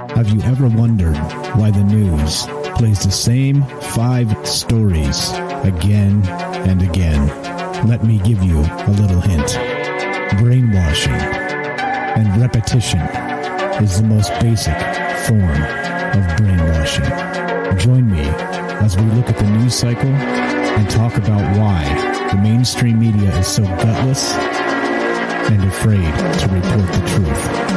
Have you ever wondered why the news plays the same 5 stories again and again? Let me give you a little hint. Brainwashing and repetition is the most basic form of brainwashing. Join me as we look at the news cycle and talk about why the mainstream media is so gutless and afraid to report the truth.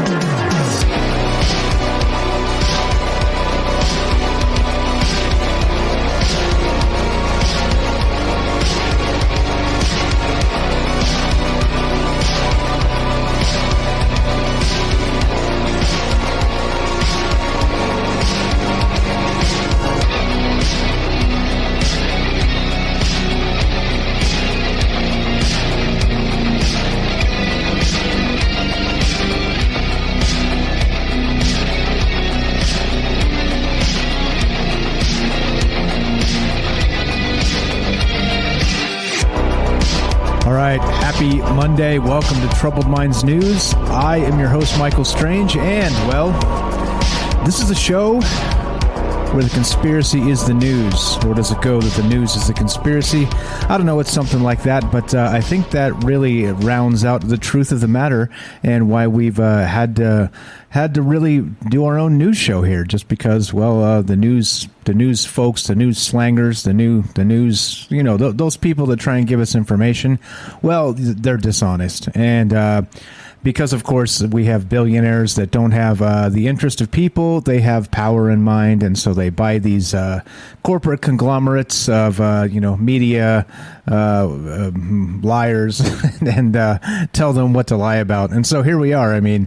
Happy Monday. Welcome to Troubled Minds News. I am your host, Michael Strange, and, well, this is a show where the conspiracy is the news. Or does it go that the news is the conspiracy? I don't know, it's something like that, but I think that really rounds out the truth of the matter and why we've had to really do our own news show here, just because, well, the news folks, the news slangers, the news, you know, those people that try and give us information, well, they're dishonest. And because, of course, we have billionaires that don't have the interest of people, they have power in mind, and so they buy these corporate conglomerates of, media liars and tell them what to lie about. And so here we are. I mean,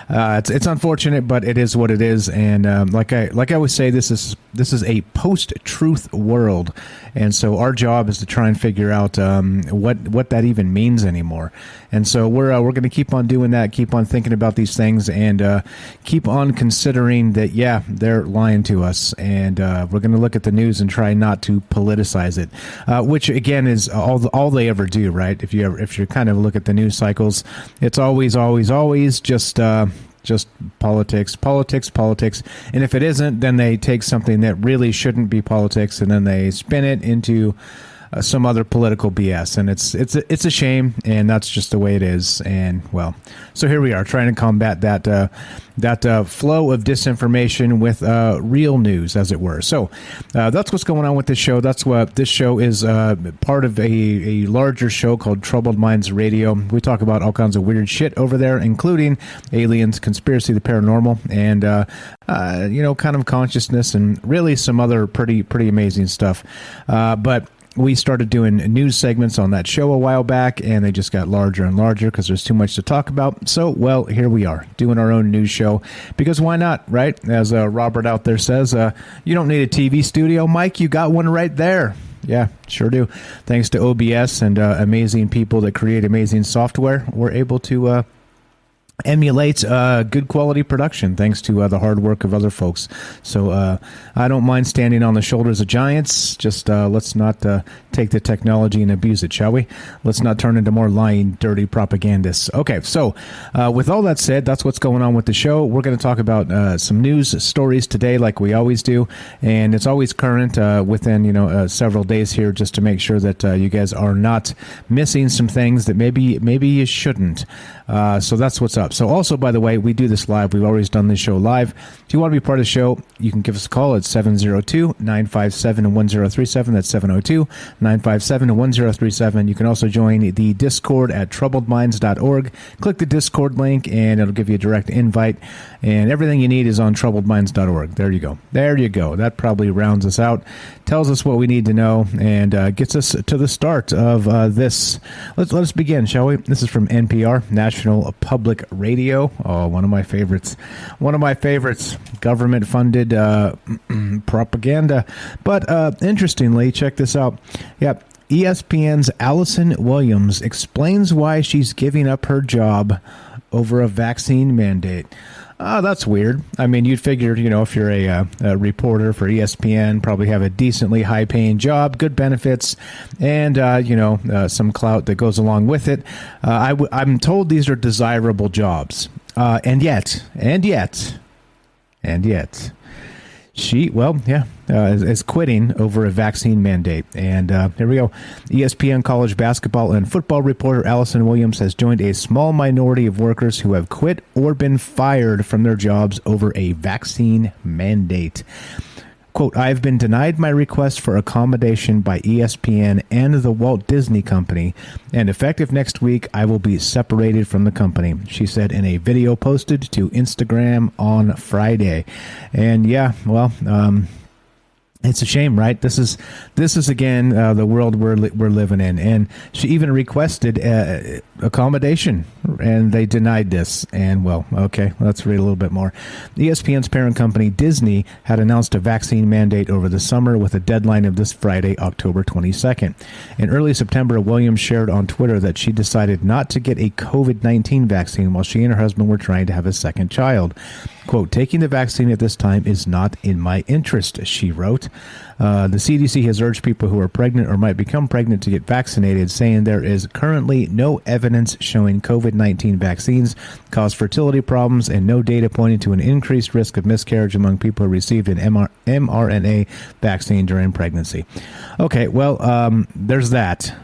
it's unfortunate, but it is what it is. And like I always say, this is a post-truth world, and so our job is to try and figure out what that even means anymore. And so we're going to keep on doing that, keep on thinking about these things, and keep on considering that, yeah, they're lying to us. And we're going to look at the news and try not to politicize it, which again is all they ever do, right? If you kind of look at the news cycles, it's always just politics. And if it isn't, then they take something that really shouldn't be politics and then they spin it into some other political BS, and it's a shame, and that's just the way it is. And well, so here we are trying to combat that flow of disinformation with real news, as it were. So that's what's going on with this show. That's what this show is, part of a larger show called Troubled Minds Radio. We talk about all kinds of weird shit over there, including aliens, conspiracy, the paranormal, and kind of consciousness, and really some other pretty amazing stuff. But we started doing news segments on that show a while back, and they just got larger and larger because there's too much to talk about. So, well, here we are doing our own news show, because why not, right? As Robert out there says, you don't need a TV studio, Mike. You got one right there. Yeah, sure do. Thanks to OBS and amazing people that create amazing software, we're able to emulates good quality production thanks to the hard work of other folks. So I don't mind standing on the shoulders of giants. Just let's not take the technology and abuse it, shall we? Let's not turn into more lying, dirty propagandists. Okay, so with all that said, that's what's going on with the show. We're going to talk about some news stories today, like we always do, and it's always current within several days here, just to make sure that you guys are not missing some things that maybe you shouldn't. So that's what's up. So also, by the way, we do this live. We've always done this show live. If you want to be part of the show, you can give us a call at 702-957-1037. That's 702-957-1037. You can also join the Discord at troubledminds.org. Click the Discord link, and it'll give you a direct invite. And everything you need is on troubledminds.org. There you go. That probably rounds us out, tells us what we need to know, and gets us to the start of this. Let us begin, shall we? This is from NPR, National Public Radio. Oh, one of my favorites. Government-funded propaganda. But interestingly, check this out. Yep. ESPN's Allison Williams explains why she's giving up her job over a vaccine mandate. That's weird. I mean, you'd figure, if you're a reporter for ESPN, probably have a decently high-paying job, good benefits, and, some clout that goes along with it. I'm told these are desirable jobs. And yet, And yet, she, is quitting over a vaccine mandate. And here we go. ESPN college basketball and football reporter Allison Williams has joined a small minority of workers who have quit or been fired from their jobs over a vaccine mandate. Quote, I have been denied my request for accommodation by ESPN and the Walt Disney Company, and effective next week, I will be separated from the company, she said in a video posted to Instagram on Friday. And it's a shame, right? This is again the world we're living in, and she even requested accommodation, and they denied this. And okay, let's read a little bit more. ESPN's parent company Disney had announced a vaccine mandate over the summer with a deadline of this Friday, October 22nd. In early September, Williams shared on Twitter that she decided not to get a COVID-19 vaccine while she and her husband were trying to have a second child. Quote, taking the vaccine at this time is not in my interest, she wrote. The CDC has urged people who are pregnant or might become pregnant to get vaccinated, saying there is currently no evidence showing COVID-19 vaccines cause fertility problems and no data pointing to an increased risk of miscarriage among people who received an mRNA vaccine during pregnancy. Okay, there's that.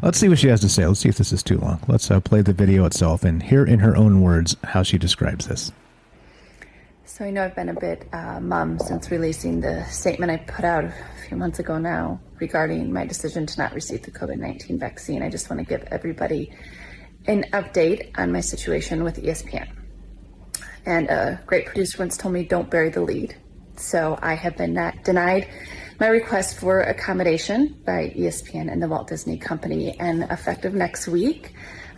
Let's see what she has to say. Let's see if this is too long. Let's play the video itself and hear in her own words how she describes this. So I know I've been a bit mum since releasing the statement I put out a few months ago now regarding my decision to not receive the COVID-19 vaccine. I just want to give everybody an update on my situation with ESPN. And a great producer once told me, don't bury the lead. So I have been denied my request for accommodation by ESPN and the Walt Disney Company. And effective next week,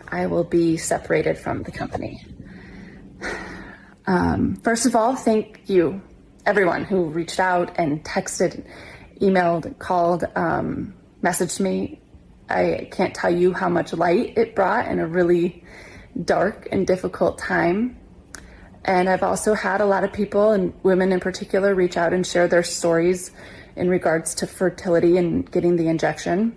I will be separated from the company. First of all, thank you, everyone who reached out and texted, emailed, called, messaged me. I can't tell you how much light it brought in a really dark and difficult time. And I've also had a lot of people, and women in particular, reach out and share their stories in regards to fertility and getting the injection.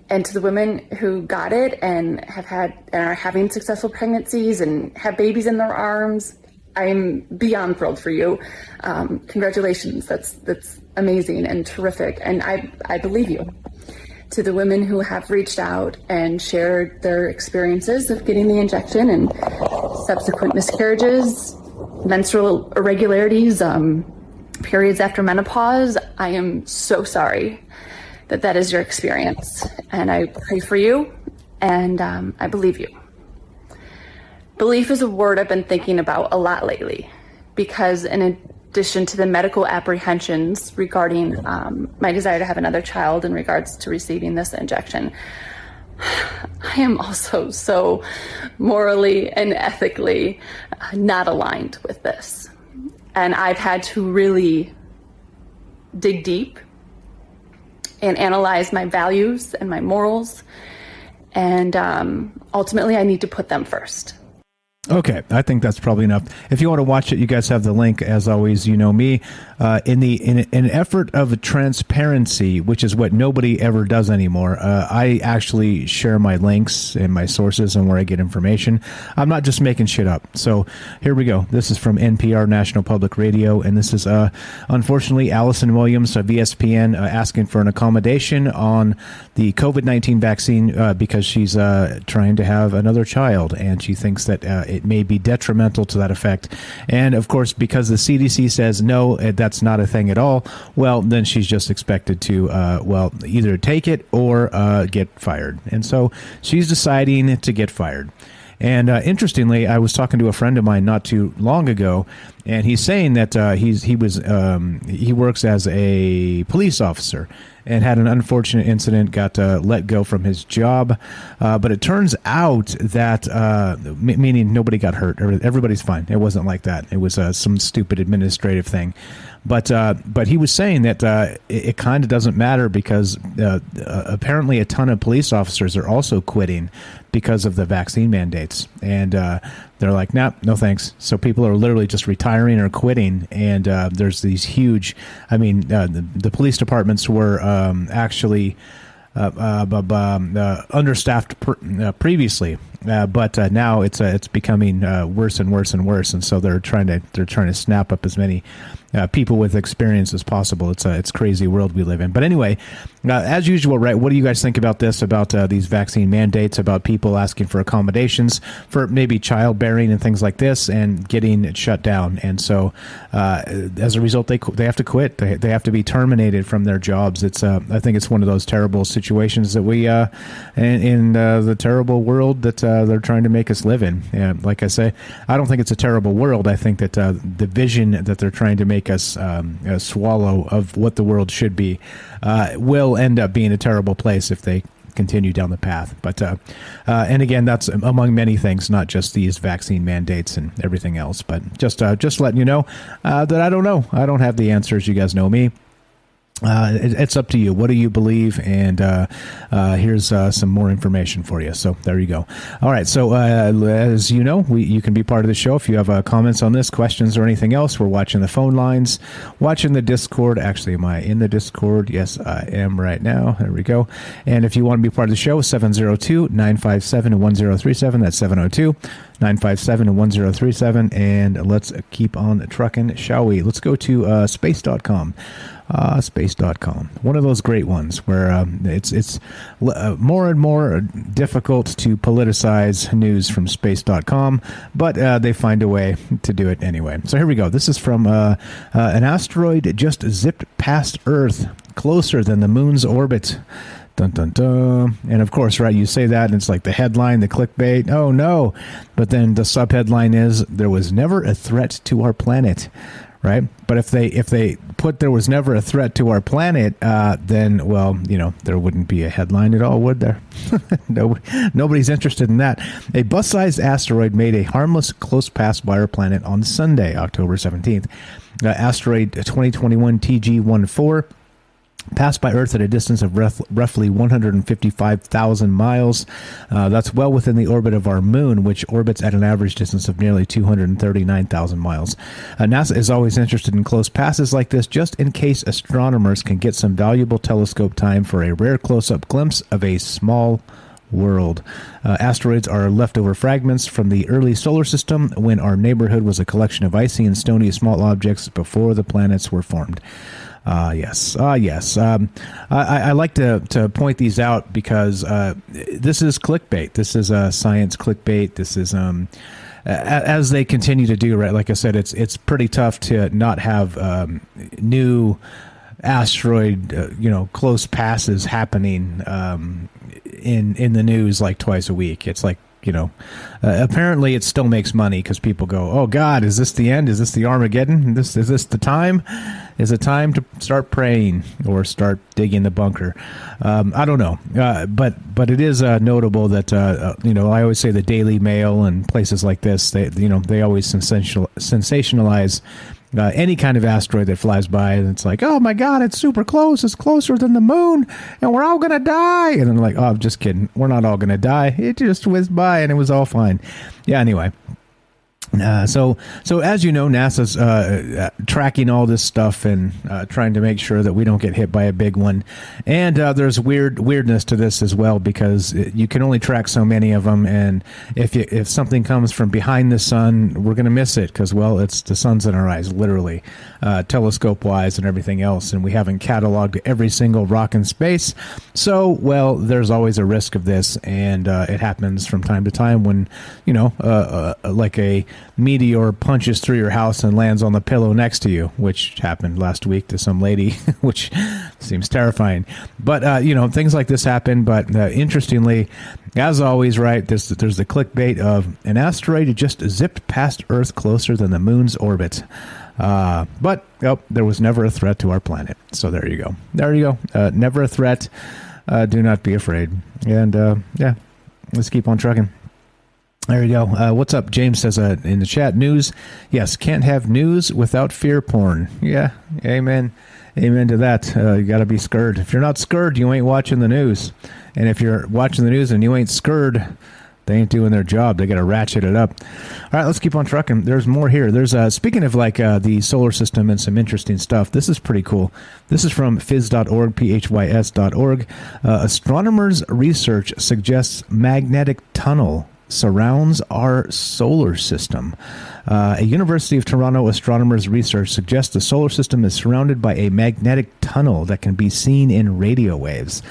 And to the women who got it and have had and are having successful pregnancies and have babies in their arms, I'm beyond thrilled for you. Congratulations. That's amazing and terrific. And I believe you. To the women who have reached out and shared their experiences of getting the injection and subsequent miscarriages, menstrual irregularities, periods after menopause, I am so sorry that is your experience. And I pray for you, and I believe you. Belief is a word I've been thinking about a lot lately, because in addition to the medical apprehensions regarding my desire to have another child in regards to receiving this injection, I am also so morally and ethically not aligned with this. And I've had to really dig deep and analyze my values and my morals. And ultimately, I need to put them first. Okay, I think that's probably enough. If you want to watch it, you guys have the link. As always, you know me. In an effort of transparency, which is what nobody ever does anymore, I actually share my links and my sources and where I get information. I'm not just making shit up. So here we go. This is from NPR, National Public Radio, and this is unfortunately Allison Williams of ESPN asking for an accommodation on the COVID-19 vaccine because she's trying to have another child, and she thinks that it may be detrimental to that effect. And of course, because the CDC says no, that's not a thing at all, well, then she's just expected to, either take it or get fired. And so she's deciding to get fired. And interestingly, I was talking to a friend of mine not too long ago, and he's saying that he works as a police officer and had an unfortunate incident, got let go from his job. But it turns out that, meaning nobody got hurt, everybody's fine. It wasn't like that. It was some stupid administrative thing. But he was saying that it kind of doesn't matter because apparently a ton of police officers are also quitting because of the vaccine mandates. And they're like, nah, no thanks. So people are literally just retiring or quitting. And there's these huge, the police departments were actually understaffed previously. But now it's becoming worse and worse and worse, and so they're trying to snap up as many people with experience as possible. It's crazy world we live in. But anyway, as usual, right? What do you guys think about this? About these vaccine mandates? About people asking for accommodations for maybe childbearing and things like this, and getting shut down? And so as a result, they have to quit. They have to be terminated from their jobs. It's I think it's one of those terrible situations that we in the terrible world that they're trying to make us live in. Like I say, I don't think it's a terrible world. I think that the vision that they're trying to make us swallow of what the world should be will end up being a terrible place if they continue down the path. But and again, that's among many things, not just these vaccine mandates and everything else. But just letting you know that I don't know. I don't have the answers. You guys know me. It's up to you. What do you believe? And here's some more information for you. So there you go. All right. So as you know, you can be part of the show if you have comments on this, questions, or anything else. We're watching the phone lines, watching the Discord. Actually, am I in the Discord? Yes, I am right now. There we go. And if you want to be part of the show, 702-957-1037. That's 702-957-1037. And let's keep on trucking, shall we? Let's go to space.com. Space.com, one of those great ones where it's more and more difficult to politicize news from space.com, but they find a way to do it anyway. So here we go. This is from an asteroid just zipped past Earth, closer than the moon's orbit. Dun, dun, dun. And of course, right, you say that and it's like the headline, the clickbait. Oh no. But then the subheadline is, there was never a threat to our planet. Right. But if they put there was never a threat to our planet, then, well, you know, there wouldn't be a headline at all, would there? Nobody's interested in that. A bus-sized asteroid made a harmless close pass by our planet on Sunday, October 17th. Asteroid 2021 TG14 passed by Earth at a distance of roughly 155,000 miles. That's well within the orbit of our moon, which orbits at an average distance of nearly 239,000 miles. NASA is always interested in close passes like this, just in case astronomers can get some valuable telescope time for a rare close-up glimpse of a small world. Asteroids are leftover fragments from the early solar system, when our neighborhood was a collection of icy and stony small objects before the planets were formed. Yes. I like to point these out because this is clickbait. This is science clickbait. This is as they continue to do, right? Like I said, it's pretty tough to not have new asteroid close passes happening in the news like twice a week. It's like, apparently it still makes money because people go, oh God, is this the end? Is this the Armageddon? Is this the time? Is it time to start praying or start digging the bunker? I don't know. But it is notable that, I always say the Daily Mail and places like this, they always sensationalize any kind of asteroid that flies by, and it's like, oh my God, it's super close. It's closer than the moon, and we're all going to die. And then like, oh, I'm just kidding. We're not all going to die. It just whizzed by, and it was all fine. Yeah, anyway. So as you know, NASA's tracking all this stuff and trying to make sure that we don't get hit by a big one. And there's weirdness to this as well, because you can only track so many of them. And if something comes from behind the sun, we're going to miss it because, well, it's the sun's in our eyes, literally, telescope-wise and everything else. And we haven't cataloged every single rock in space. So, well, there's always a risk of this. And it happens from time to time when, like a meteor punches through your house and lands on the pillow next to you, which happened last week to some lady, which seems terrifying. But, things like this happen. But interestingly, as always, right, there's the clickbait of an asteroid just zipped past Earth closer than the moon's orbit. But there was never a threat to our planet. So there you go. Never a threat. Do not be afraid. And, let's keep on trucking. There you go. What's up? James says in the chat, news. Yes, can't have news without fear porn. Yeah, amen. Amen to that. You got to be scared. If you're not scared, you ain't watching the news. And if you're watching the news and you ain't scared, they ain't doing their job. They got to ratchet it up. All right, let's keep on trucking. There's more here. There's speaking of like the solar system and some interesting stuff. This is pretty cool. This is from phys.org, phys.org. Astronomers' research suggests magnetic tunnel surrounds our solar system. A University of Toronto astronomers' research suggests the solar system is surrounded by a magnetic tunnel that can be seen in radio waves.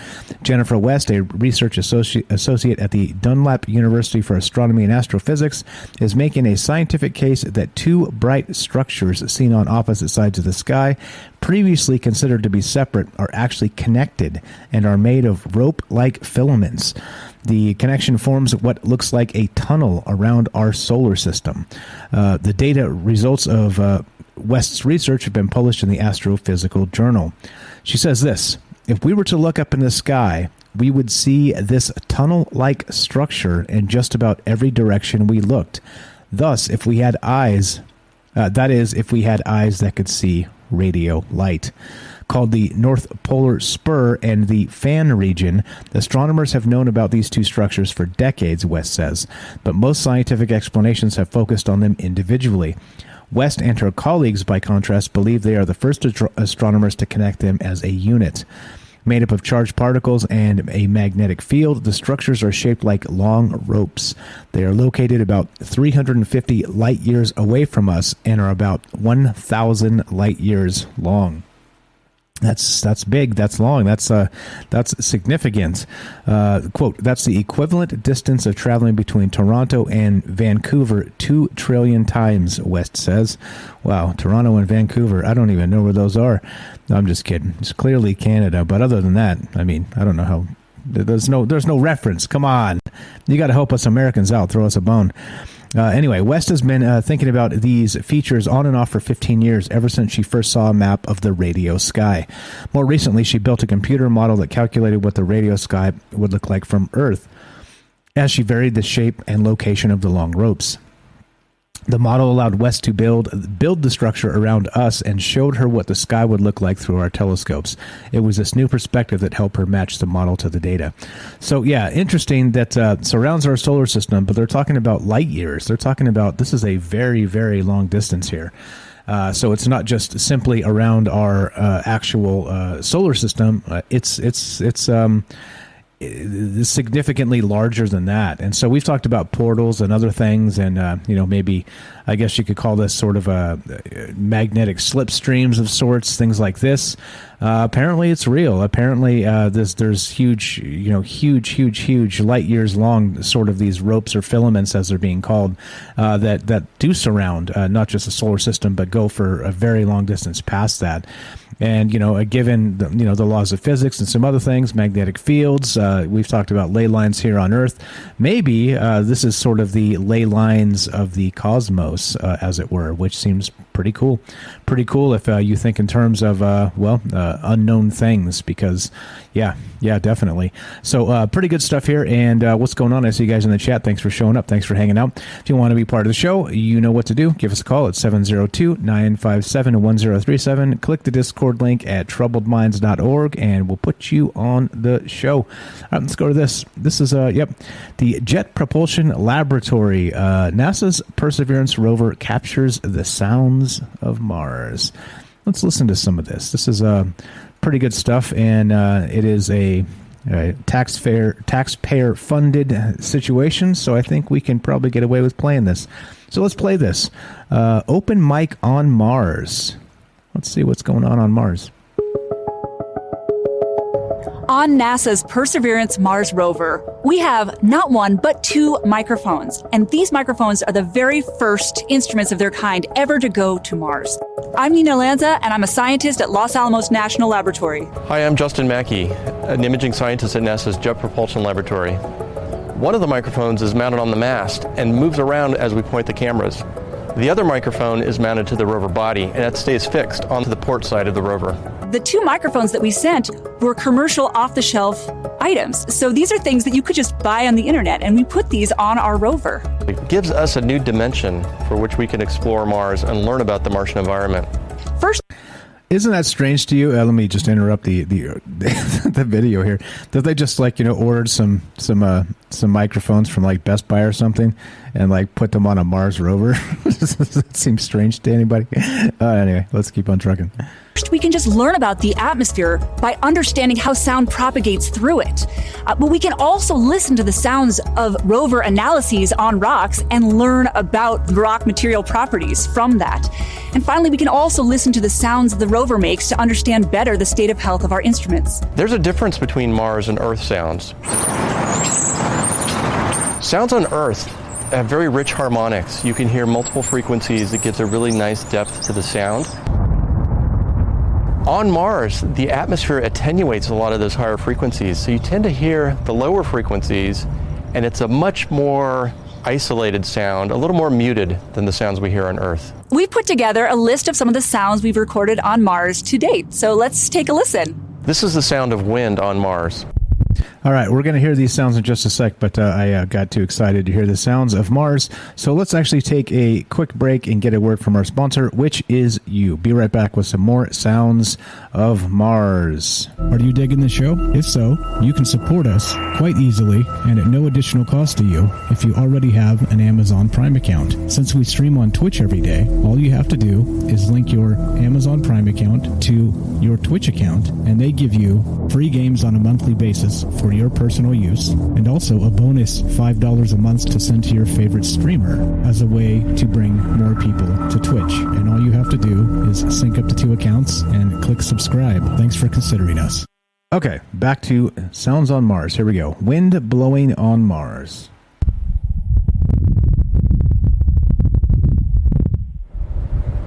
Jennifer West, a research associate at the Dunlap University for Astronomy and Astrophysics, is making a scientific case that two bright structures seen on opposite sides of the sky, previously considered to be separate, are actually connected and are made of rope-like filaments. The connection forms what looks like a tunnel around our solar system. The data results of West's research have been published in the Astrophysical Journal. She says this: if we were to look up in the sky, we would see this tunnel-like structure in just about every direction we looked. Thus, if we had eyes, that is, if we had eyes that could see radio light. Called the North Polar Spur and the Fan region, astronomers have known about these two structures for decades, West says, but most scientific explanations have focused on them individually. West and her colleagues, by contrast, believe they are the first astronomers to connect them as a unit. Made up of charged particles and a magnetic field, the structures are shaped like long ropes. They are located about 350 light years away from us and are about 1,000 light years long. That's big. That's long. That's significant. Quote, that's the equivalent distance of traveling between Toronto and Vancouver 2 trillion times, West says. Wow, Toronto and Vancouver. I don't even know where those are. No, I'm just kidding. It's clearly Canada. But other than that, I mean, I don't know how. There's no reference. Come on. You got to help us Americans out. Throw us a bone. Anyway, West has been thinking about these features on and off for 15 years, ever since she first saw a map of the radio sky. More recently, she built a computer model that calculated what the radio sky would look like from Earth, as she varied the shape and location of the long ropes. The model allowed West to build the structure around us and showed her what the sky would look like through our telescopes. It was this new perspective that helped her match the model to the data. So, yeah, interesting that surrounds our solar system, but they're talking about light years. They're talking about this is a very, very long distance here. So it's not just simply around our actual solar system. It's significantly larger than that. And so we've talked about portals and other things, and maybe I guess you could call this sort of a magnetic slipstreams of sorts, things like this. Apparently it's real. Apparently there's huge light years long sort of these ropes or filaments, as they're being called, that do surround not just the solar system, but go for a very long distance past that. And, given the laws of physics and some other things, magnetic fields, we've talked about ley lines here on Earth. Maybe this is sort of the ley lines of the cosmos, as it were, which seems pretty cool. Pretty cool if you think in terms of, unknown things, because, yeah, definitely. So pretty good stuff here. And what's going on? I see you guys in the chat. Thanks for showing up. Thanks for hanging out. If you want to be part of the show, you know what to do. Give us a call at 702-957-1037. Click the Discord link at troubledminds.org, and we'll put you on the show. All right, let's go to this. This is, the Jet Propulsion Laboratory. NASA's Perseverance rover captures the sounds of Mars. Let's listen to some of this. This is pretty good stuff, and it is a taxpayer-funded situation, so I think we can probably get away with playing this. So let's play this. Open mic on Mars. Let's see what's going on Mars. On NASA's Perseverance Mars rover, we have not one, but two microphones. And these microphones are the very first instruments of their kind ever to go to Mars. I'm Nina Lanza, and I'm a scientist at Los Alamos National Laboratory. Hi, I'm Justin Mackey, an imaging scientist at NASA's Jet Propulsion Laboratory. One of the microphones is mounted on the mast and moves around as we point the cameras. The other microphone is mounted to the rover body, and it stays fixed onto the port side of the rover. The two microphones that we sent were commercial off-the-shelf items. So these are things that you could just buy on the internet, and we put these on our rover. It gives us a new dimension for which we can explore Mars and learn about the Martian environment. First, isn't that strange to you? Let me just interrupt the the video here. That they just ordered some microphones from like Best Buy or something, and like put them on a Mars rover. That seems strange to anybody. Anyway, let's keep on trucking. First, we can just learn about the atmosphere by understanding how sound propagates through it. But we can also listen to the sounds of rover analyses on rocks and learn about the rock material properties from that. And finally, we can also listen to the sounds the rover makes to understand better the state of health of our instruments. There's a difference between Mars and Earth sounds. Sounds on Earth have very rich harmonics. You can hear multiple frequencies that gives a really nice depth to the sound. On Mars, the atmosphere attenuates a lot of those higher frequencies, so you tend to hear the lower frequencies, and it's a much more isolated sound, a little more muted than the sounds we hear on Earth. We've put together a list of some of the sounds we've recorded on Mars to date, so let's take a listen. This is the sound of wind on Mars. All right, we're going to hear these sounds in just a sec, but I got too excited to hear the sounds of Mars. So let's actually take a quick break and get a word from our sponsor, which is you. Be right back with some more sounds of Mars. Are you digging the show? If so, you can support us quite easily and at no additional cost to you if you already have an Amazon Prime account. Since we stream on Twitch every day, all you have to do is link your Amazon Prime account to your Twitch account, and they give you free games on a monthly basis for your personal use, and also a bonus $5 a month to send to your favorite streamer as a way to bring more people to Twitch. And all you have to do is sync up the two accounts and click subscribe. Thanks for considering us. Okay, back to sounds on Mars. Here we go. Wind blowing on Mars.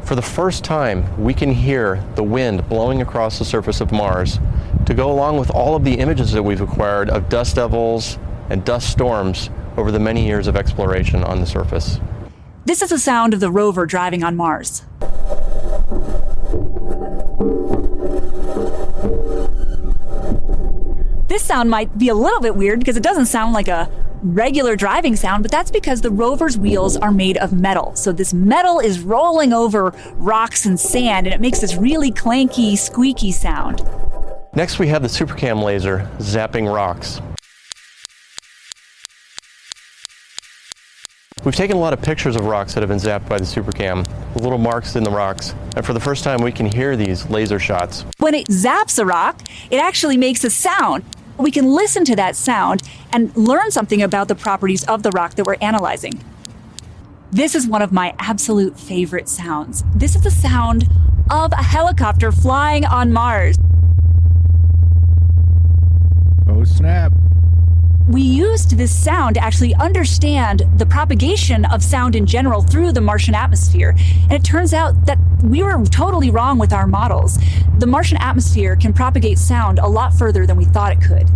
For the first time, we can hear the wind blowing across the surface of Mars to go along with all of the images that we've acquired of dust devils and dust storms over the many years of exploration on the surface. This is the sound of the rover driving on Mars. This sound might be a little bit weird because it doesn't sound like a regular driving sound, but that's because the rover's wheels are made of metal. So this metal is rolling over rocks and sand, and it makes this really clanky, squeaky sound. Next, we have the SuperCam laser zapping rocks. We've taken a lot of pictures of rocks that have been zapped by the SuperCam, with little marks in the rocks, and for the first time we can hear these laser shots. When it zaps a rock, it actually makes a sound. We can listen to that sound and learn something about the properties of the rock that we're analyzing. This is one of my absolute favorite sounds. This is the sound of a helicopter flying on Mars. Oh, snap. We used this sound to actually understand the propagation of sound in general through the Martian atmosphere. And it turns out that we were totally wrong with our models. The Martian atmosphere can propagate sound a lot further than we thought it could.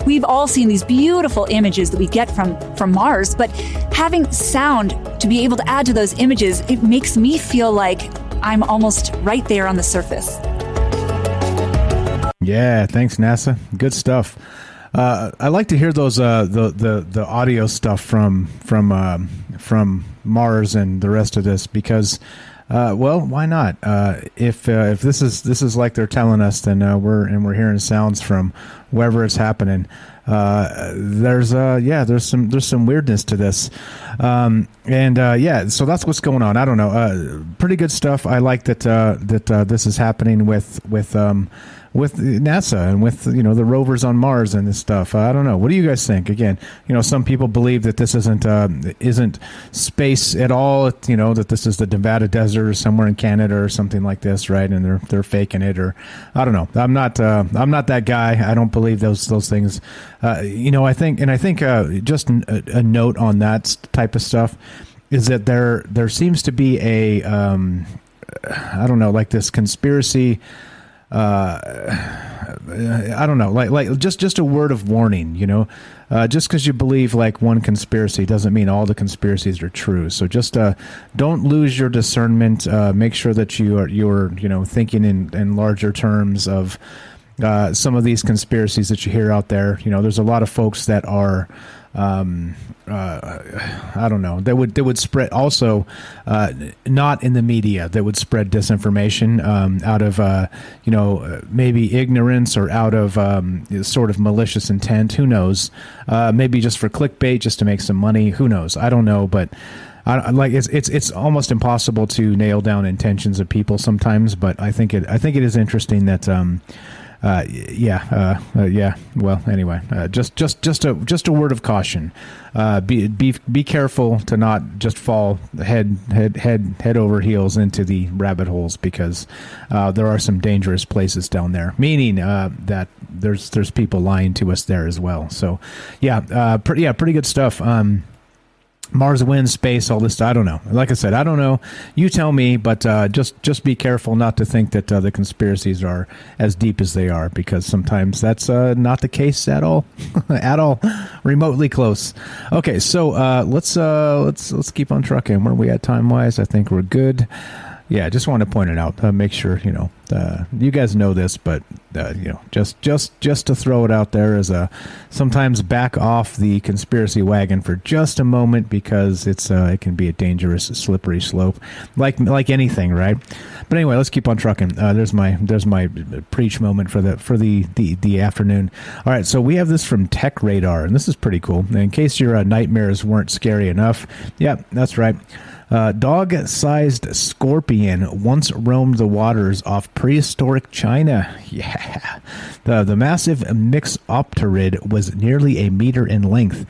We've all seen these beautiful images that we get from Mars, but having sound to be able to add to those images, it makes me feel like I'm almost right there on the surface. Yeah, thanks, NASA. Good stuff. I like to hear those the audio stuff from Mars and the rest of this because, well, why not? If this is like they're telling us, then we're hearing sounds from wherever it's happening. There's some weirdness to this, so that's what's going on. I don't know. Pretty good stuff. I like that this is happening with NASA and with the rovers on Mars and this stuff. I don't know. What do you guys think? Again, some people believe that this isn't space at all. That this is the Nevada desert or somewhere in Canada or something like this, right? And they're faking it, or I don't know. I'm not that guy. I don't believe those things. I think just a note on that type of stuff is that there seems to be a I don't know, like this conspiracy. I don't know, like just a word of warning, just because you believe like one conspiracy doesn't mean all the conspiracies are true. So just don't lose your discernment. Make sure that you're thinking in larger terms of some of these conspiracies that you hear out there. There's a lot of folks that are I don't know, that would spread also, not in the media, that would spread disinformation out of maybe ignorance or out of sort of malicious intent. Who knows? Maybe just for clickbait, just to make some money. Who knows? I don't know, but it's almost impossible to nail down intentions of people sometimes. But I think it is interesting that. Well, anyway, just a word of caution. Be careful to not just fall head over heels into the rabbit holes, because there are some dangerous places down there. Meaning that there's people lying to us there as well. So, pretty good stuff. Mars wins, space, all this. I don't know. Like I said, I don't know. You tell me, but just be careful not to think that the conspiracies are as deep as they are, because sometimes that's not the case at all, at all, remotely close. Okay, so let's keep on trucking. Where are we at time wise? I think we're good. Yeah, just want to point it out. Make sure you guys know this, but just to throw it out there as a sometimes back off the conspiracy wagon for just a moment, because it can be a dangerous, slippery slope, like anything, right? But anyway, let's keep on trucking. There's my preach moment for the afternoon. All right, so we have this from Tech Radar, and this is pretty cool. In case your nightmares weren't scary enough, yeah, that's right. Dog-sized scorpion once roamed the waters off prehistoric China. Yeah. The massive Mixopterid was nearly a meter in length.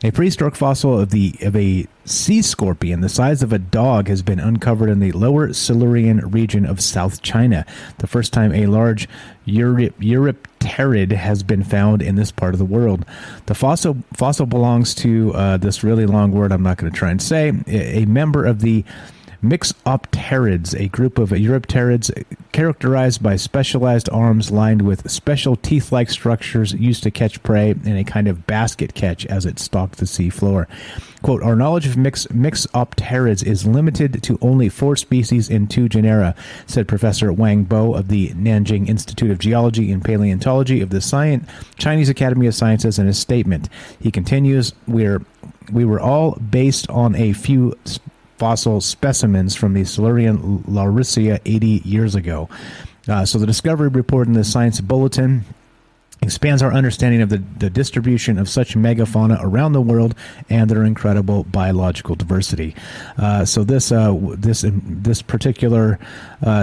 A prehistoric fossil of a sea scorpion the size of a dog has been uncovered in the lower Silurian region of South China. The first time a large Eurypterid has been found in this part of the world. The fossil belongs to this really long word I'm not going to try and say, a member of the Mixopterids, a group of Eurypterids characterized by specialized arms lined with special teeth-like structures used to catch prey in a kind of basket catch as it stalked the sea floor. Quote, our knowledge of Mixopterids is limited to only 4 species in 2 genera, said Professor Wang Bo of the Nanjing Institute of Geology and Paleontology of the Chinese Academy of Sciences in his statement. He continues, we were all based on a few fossil specimens from the Silurian Laurisia 80 years ago. So the discovery report in the Science Bulletin expands our understanding of the distribution of such megafauna around the world and their incredible biological diversity. So this particular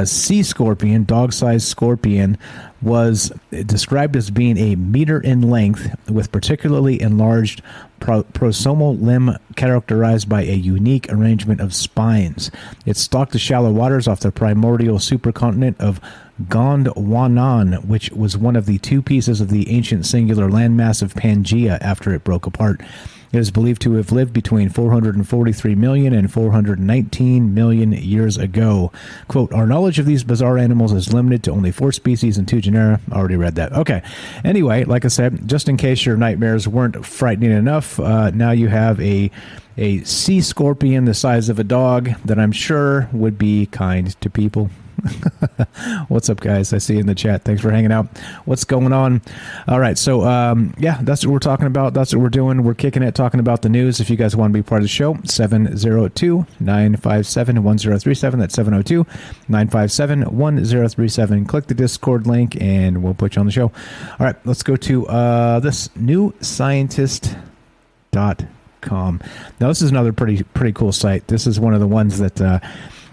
sea scorpion, dog-sized scorpion, was described as being a meter in length with particularly enlarged prosomal limb characterized by a unique arrangement of spines. It stalked the shallow waters off the primordial supercontinent of Gondwanan, which was one of the 2 pieces of the ancient singular landmass of Pangaea after it broke apart. It is believed to have lived between 443 million and 419 million years ago. Quote, our knowledge of these bizarre animals is limited to only 4 species and 2 genera. Already read that. Okay. Anyway, like I said, just in case your nightmares weren't frightening enough, now you have a sea scorpion the size of a dog that I'm sure would be kind to people. What's up, guys? I see you in the chat. Thanks for hanging out. What's going on? All right. So, that's what we're talking about. That's what we're doing. We're kicking it, talking about the news. If you guys want to be part of the show, 702-957-1037. That's 702-957-1037. Click the Discord link and we'll put you on the show. All right. Let's go to this newscientist.com. Now, this is another pretty cool site. This is one of the ones that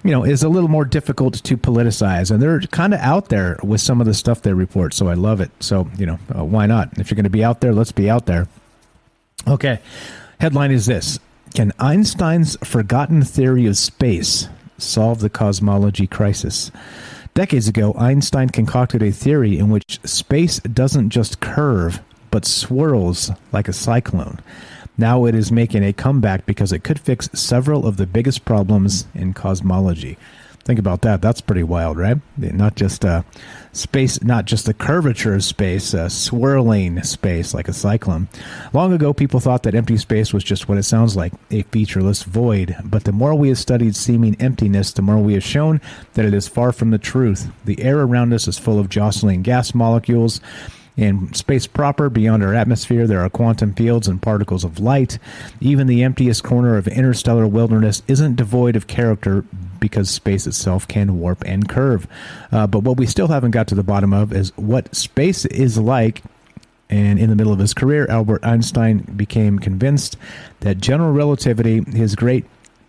is a little more difficult to politicize, and they're kind of out there with some of the stuff they report, so I love it. So, why not? If you're going to be out there, let's be out there. Okay, headline is this. Can Einstein's forgotten theory of space solve the cosmology crisis? Decades ago, Einstein concocted a theory in which space doesn't just curve, but swirls like a cyclone. Now it is making a comeback because it could fix several of the biggest problems in cosmology. Think about that. That's pretty wild, right? Not just space, not just the curvature of space, swirling space like a cyclone. Long ago, people thought that empty space was just what it sounds like, a featureless void. But the more we have studied seeming emptiness, the more we have shown that it is far from the truth. The air around us is full of jostling gas molecules. In space proper, beyond our atmosphere, there are quantum fields and particles of light. Even the emptiest corner of interstellar wilderness isn't devoid of character because space itself can warp and curve. But what we still haven't got to the bottom of is what space is like. And in the middle of his career, Albert Einstein became convinced that general relativity, his great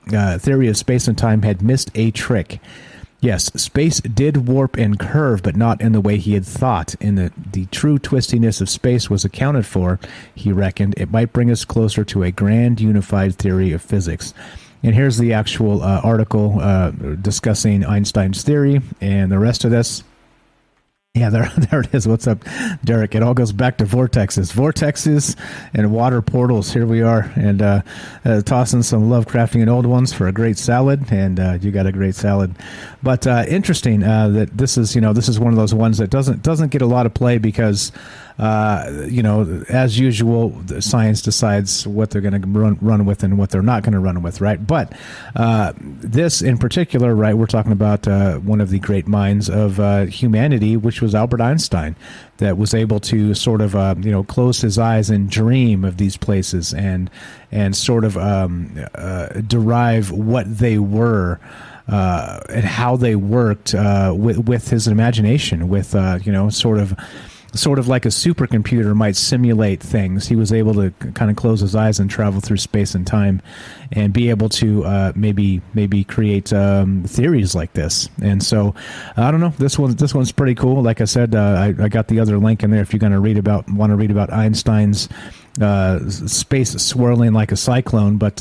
theory of space and time, had missed a trick. Yes, space did warp and curve, but not in the way he had thought. And the true twistiness of space was accounted for, he reckoned. It might bring us closer to a grand unified theory of physics. And here's the actual article discussing Einstein's theory and the rest of this. Yeah, there it is. What's up, Derek? It all goes back to vortexes and water portals. Here we are, and tossing some Lovecraftian old ones for a great salad, and you got a great salad. But interesting that this is one of those ones that doesn't get a lot of play because as usual, the science decides what they're going to run with and what they're not going to run with, right? But this in particular, right, we're talking about one of the great minds of humanity, which was Albert Einstein, that was able to sort of close his eyes and dream of these places and sort of derive what they were. And how they worked with his imagination, with sort of like a supercomputer might simulate things. He was able to kind of close his eyes and travel through space and time, and be able to maybe create theories like this. And so I don't know. This one's pretty cool. Like I said, I got the other link in there if you're going to want to read about Einstein's space swirling like a cyclone, but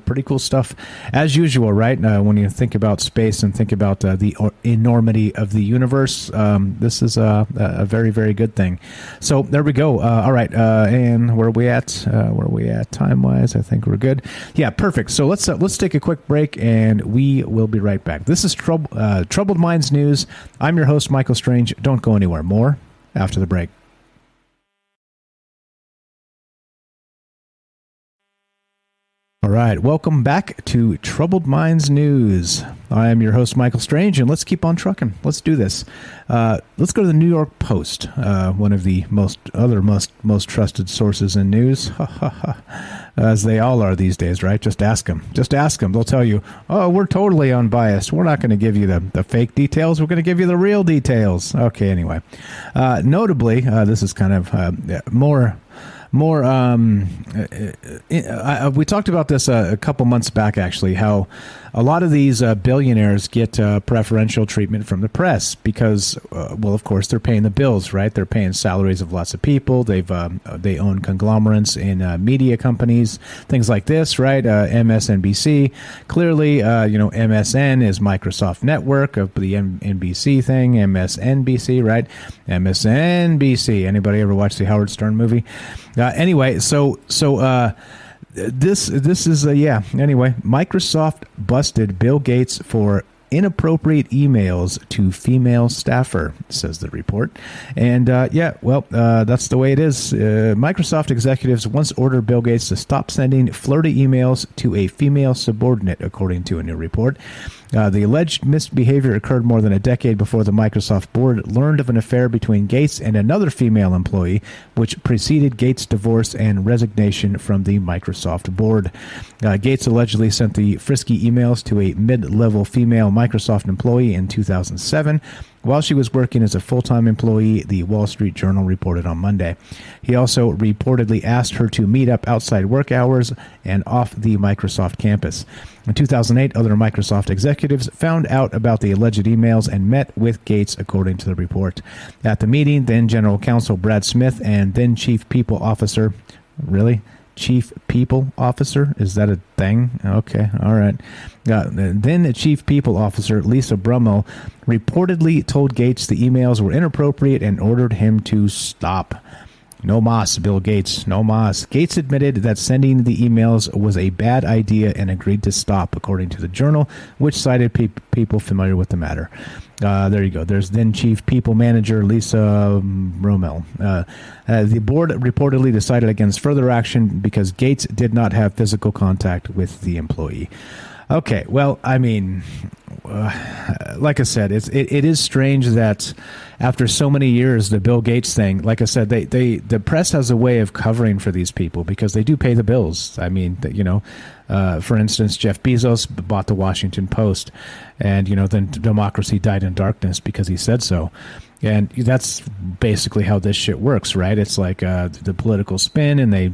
pretty cool stuff as usual, right? When you think about space and think about the enormity of the universe, this is a very, very good thing. So there we go. All right, and where are we at time wise? I think we're good. Yeah, perfect. So let's take a quick break, and we will be right back. This is Troubled Minds News. I'm your host, Michael Strange. Don't go anywhere. More after the break. All right, welcome back to Troubled Minds News. I am your host, Michael Strange, and let's keep on trucking. Let's do this. Let's go to the New York Post, one of the most trusted sources in news, as they all are these days, right? Just ask them. They'll tell you, oh, we're totally unbiased. We're not going to give you the fake details. We're going to give you the real details. Okay, anyway. Notably, this is kind of more we talked about this a couple months back, actually, how a lot of these billionaires get preferential treatment from the press because, well, of course, they're paying the bills, right? They're paying salaries of lots of people. They own conglomerates in media companies, things like this, right? MSNBC. Clearly, MSN is Microsoft Network of the NBC thing. MSNBC, right? MSNBC. Anybody ever watch the Howard Stern movie? Anyway, so this is Anyway, Microsoft busted Bill Gates for inappropriate emails to female staffer, says the report. And that's the way it is. Microsoft executives once ordered Bill Gates to stop sending flirty emails to a female subordinate, according to a new report. The alleged misbehavior occurred more than a decade before the Microsoft board learned of an affair between Gates and another female employee, which preceded Gates' divorce and resignation from the Microsoft board. Gates allegedly sent the frisky emails to a mid-level female Microsoft employee in 2007. While she was working as a full-time employee, the Wall Street Journal reported on Monday. He also reportedly asked her to meet up outside work hours and off the Microsoft campus. In 2008, other Microsoft executives found out about the alleged emails and met with Gates, according to the report. At the meeting, then General Counsel Brad Smith and then Chief People Officer, really? Chief People Officer? Is that a thing? Okay, all right. Then Chief People Officer Lisa Brummel reportedly told Gates the emails were inappropriate and ordered him to stop. No mas, Bill Gates, no mas. Gates admitted that sending the emails was a bad idea and agreed to stop, according to the Journal, which cited people familiar with the matter. There you go. There's then Chief People Manager Lisa Brummel. The board reportedly decided against further action because Gates did not have physical contact with the employee. Okay, well, I mean, like I said, it is strange that after so many years, the Bill Gates thing, like I said, the press has a way of covering for these people because they do pay the bills. I mean, for instance, Jeff Bezos bought the Washington Post, and then democracy died in darkness because he said so. And that's basically how this shit works, right? It's like the political spin, and they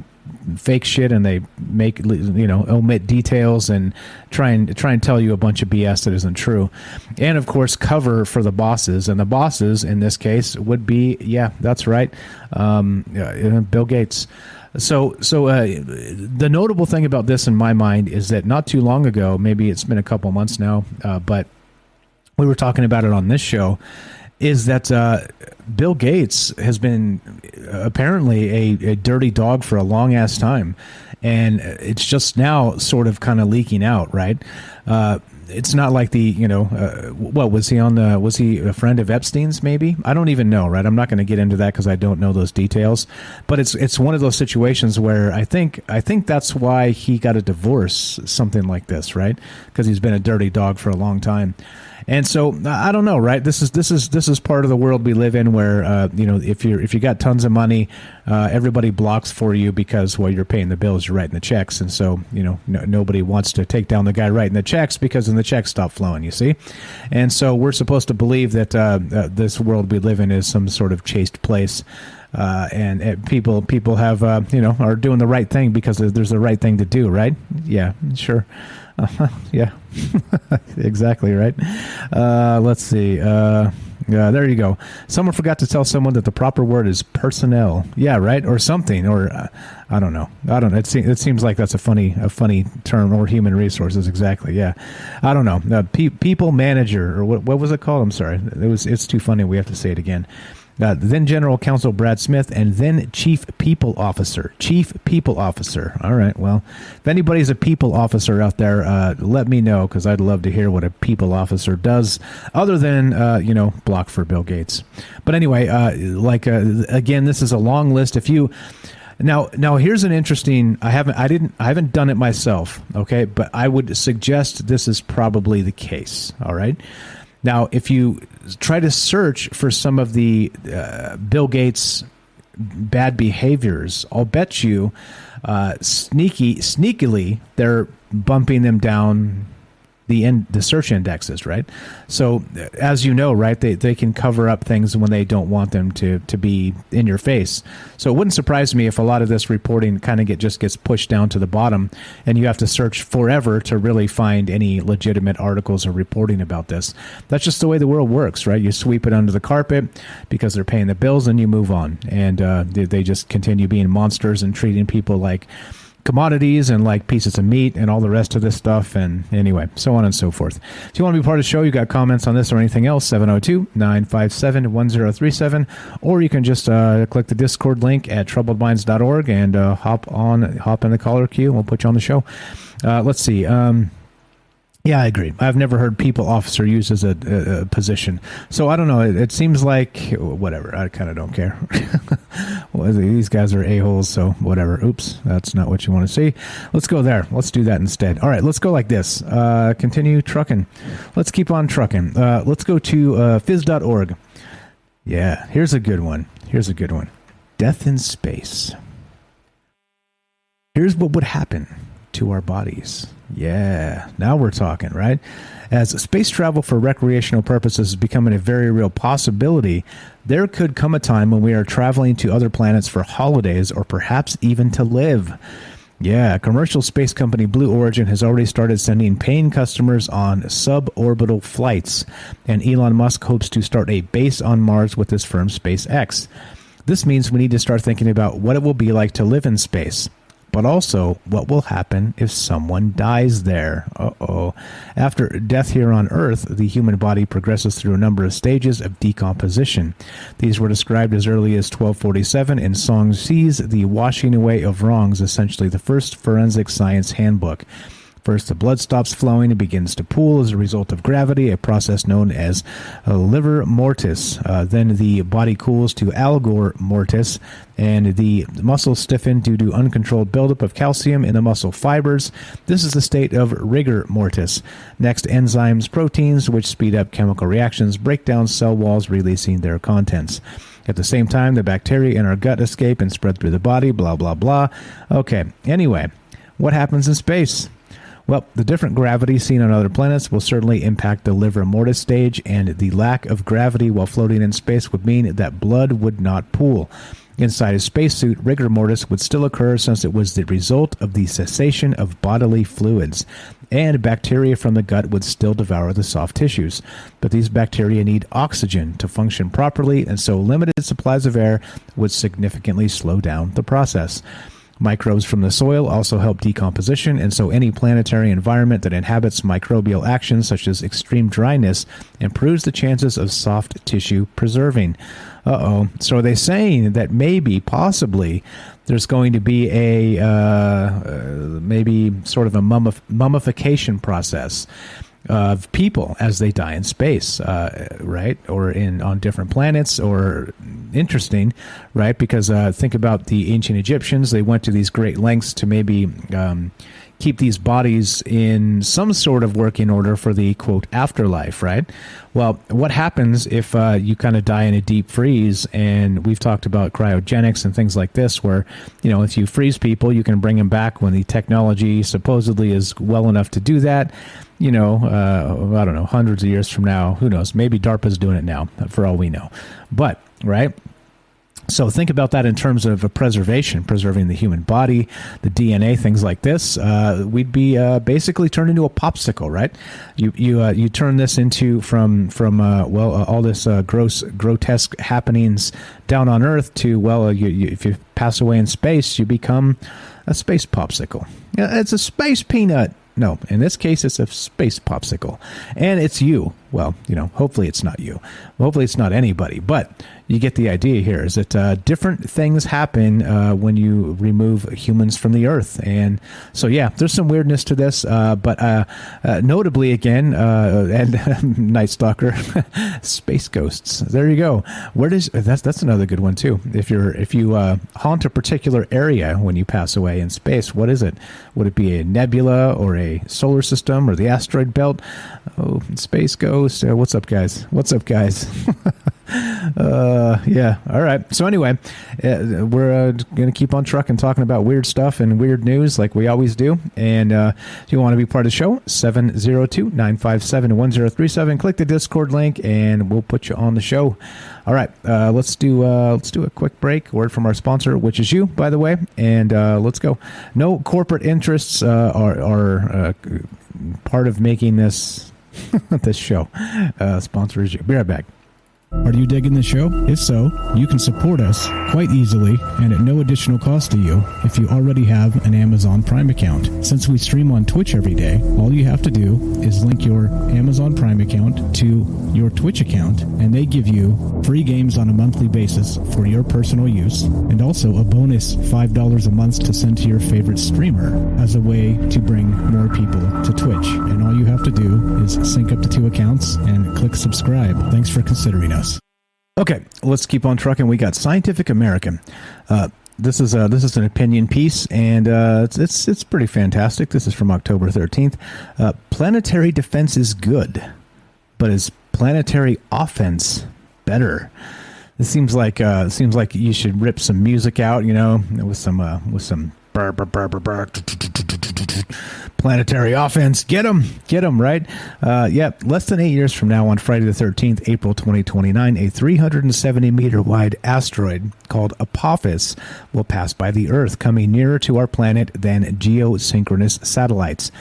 fake shit, and they make omit details and try and tell you a bunch of BS that isn't true, and of course cover for the bosses, and the bosses in this case would be that's right, Bill Gates. So the notable thing about this in my mind is that not too long ago, maybe it's been a couple months now, but we were talking about it on this show, is that Bill Gates has been apparently a dirty dog for a long ass time, and it's just now sort of kind of leaking out, right? It's not like what was he was he a friend of Epstein's? Maybe, I don't even know, right? I'm not going to get into that because I don't know those details, but it's one of those situations where I think that's why he got a divorce, something like this, right? Because he's been a dirty dog for a long time. And so I don't know, right? This is part of the world we live in, where if you got tons of money, everybody blocks for you because you're paying the bills, you're writing the checks, and so nobody wants to take down the guy writing the checks because then the checks stop flowing. You see, and so we're supposed to believe that this world we live in is some sort of chaste place. And people have are doing the right thing because there's the right thing to do, right? Yeah, sure. Yeah, exactly right. Let's see. There you go. Someone forgot to tell someone that the proper word is personnel. Yeah, right, or something, or I don't know. It seems like that's a funny term, or human resources. Exactly. Yeah, I don't know. People manager, or what was it called? I'm sorry. It's too funny. We have to say it again. Then General Counsel Brad Smith, and then Chief People Officer. Chief People Officer. All right. Well, if anybody's a people officer out there, let me know, because I'd love to hear what a people officer does, other than block for Bill Gates. But anyway, again, this is a long list. If you now here's an interesting. I haven't done it myself. Okay, but I would suggest this is probably the case. All right. Now, if you try to search for some of the Bill Gates bad behaviors, I'll bet you sneakily they're bumping them down the search indexes, right? So as you know, right, they can cover up things when they don't want them to be in your face. So it wouldn't surprise me if a lot of this reporting kind of just gets pushed down to the bottom, and you have to search forever to really find any legitimate articles or reporting about this. That's just the way the world works, right? You sweep it under the carpet because they're paying the bills, and you move on. And they just continue being monsters and treating people like commodities and like pieces of meat and all the rest of this stuff, and anyway, so on and so forth. If you want to be part of the show, you got comments on this or anything else, 702-957-1037, or you can just click the Discord link at troubledminds.org and hop in the caller queue, and we'll put you on the show. Let's see. Yeah, I agree. I've never heard people officer used as a position. So I don't know. It seems like whatever. I kind of don't care. Well, these guys are a-holes, so whatever. Oops, that's not what you want to see. Let's go there. Let's do that instead. All right, let's go like this. Continue trucking. Let's keep on trucking. Let's go to phys.org. Yeah, here's a good one. Death in space. Here's what would happen to our bodies. Yeah, now we're talking, right? As space travel for recreational purposes is becoming a very real possibility, there could come a time when we are traveling to other planets for holidays, or perhaps even to live. Yeah, commercial space company Blue Origin has already started sending paying customers on suborbital flights, and Elon Musk hopes to start a base on Mars with his firm SpaceX. This means we need to start thinking about what it will be like to live in space, but also what will happen if someone dies there. After death here on Earth, the human body progresses through a number of stages of decomposition. These were described as early as 1247 in Song Si's The Washing Away of Wrongs, essentially the first forensic science handbook. First, the blood stops flowing and begins to pool as a result of gravity, a process known as livor mortis. Then the body cools to algor mortis, and the muscles stiffen due to uncontrolled buildup of calcium in the muscle fibers. This is the state of rigor mortis. Next, enzymes, proteins, which speed up chemical reactions, break down cell walls, releasing their contents. At the same time, the bacteria in our gut escape and spread through the body, blah, blah, blah. Okay, anyway, what happens in space? Well, the different gravity seen on other planets will certainly impact the livor mortis stage, and the lack of gravity while floating in space would mean that blood would not pool. Inside a spacesuit, rigor mortis would still occur since it was the result of the cessation of bodily fluids, and bacteria from the gut would still devour the soft tissues. But these bacteria need oxygen to function properly, and so limited supplies of air would significantly slow down the process. Microbes from the soil also help decomposition, and so any planetary environment that inhabits microbial action, such as extreme dryness, improves the chances of soft tissue preserving. So are they saying that maybe, possibly, there's going to be a maybe sort of a mummification process of people as they die in space, right? Or on different planets, or interesting, right? Because think about the ancient Egyptians. They went to these great lengths to maybe keep these bodies in some sort of working order for the, quote, afterlife, right? Well, what happens if you kind of die in a deep freeze? And we've talked about cryogenics and things like this, where, you know, if you freeze people, you can bring them back when the technology supposedly is well enough to do that. You know, I don't know, hundreds of years from now, who knows? Maybe DARPA's doing it now, for all we know. But, right? So think about that in terms of preserving the human body, the DNA, things like this. We'd be basically turned into a popsicle, right? You turn this into from all this grotesque happenings down on Earth to, if you pass away in space, you become a space popsicle. Yeah, it's a space peanut. No, in this case, it's a space popsicle. And it's you. Well, you know, hopefully it's not you. Hopefully it's not anybody. But you get the idea here, is that different things happen when you remove humans from the Earth. And so, yeah, there's some weirdness to this. But notably, again, and Night Stalker, space ghosts. There you go. That's another good one, too. If you haunt a particular area when you pass away in space, what is it? Would it be a nebula or a solar system or the asteroid belt? Oh, space ghost. What's up, guys? Yeah. All right. So anyway, we're going to keep on trucking, talking about weird stuff and weird news like we always do. And if you want to be part of the show, 702-957-1037. Click the Discord link and we'll put you on the show. All right. Let's do a quick break. Word from our sponsor, which is you, by the way. And let's go. No corporate interests are part of making this this show. Sponsor is you. Be right back. Are you digging the show? If so, you can support us quite easily and at no additional cost to you if you already have an Amazon Prime account. Since we stream on Twitch every day, all you have to do is link your Amazon Prime account to your Twitch account, and they give you free games on a monthly basis for your personal use, and also a bonus $5 a month to send to your favorite streamer as a way to bring more people to Twitch. And all you have to do is sync up the two accounts and click subscribe. Thanks for considering us. Okay, let's keep on trucking. We got Scientific American. This is an opinion piece, and it's pretty fantastic. This is from October 13th. Planetary defense is good, but is planetary offense better? It seems like you should rip some music out, you know, with some burr, burr, burr, burr, burr. Planetary offense. Get them, right? Less than 8 years from now, on Friday the 13th, April 2029, a 370-meter wide asteroid called Apophis will pass by the Earth, coming nearer to our planet than geosynchronous satellites.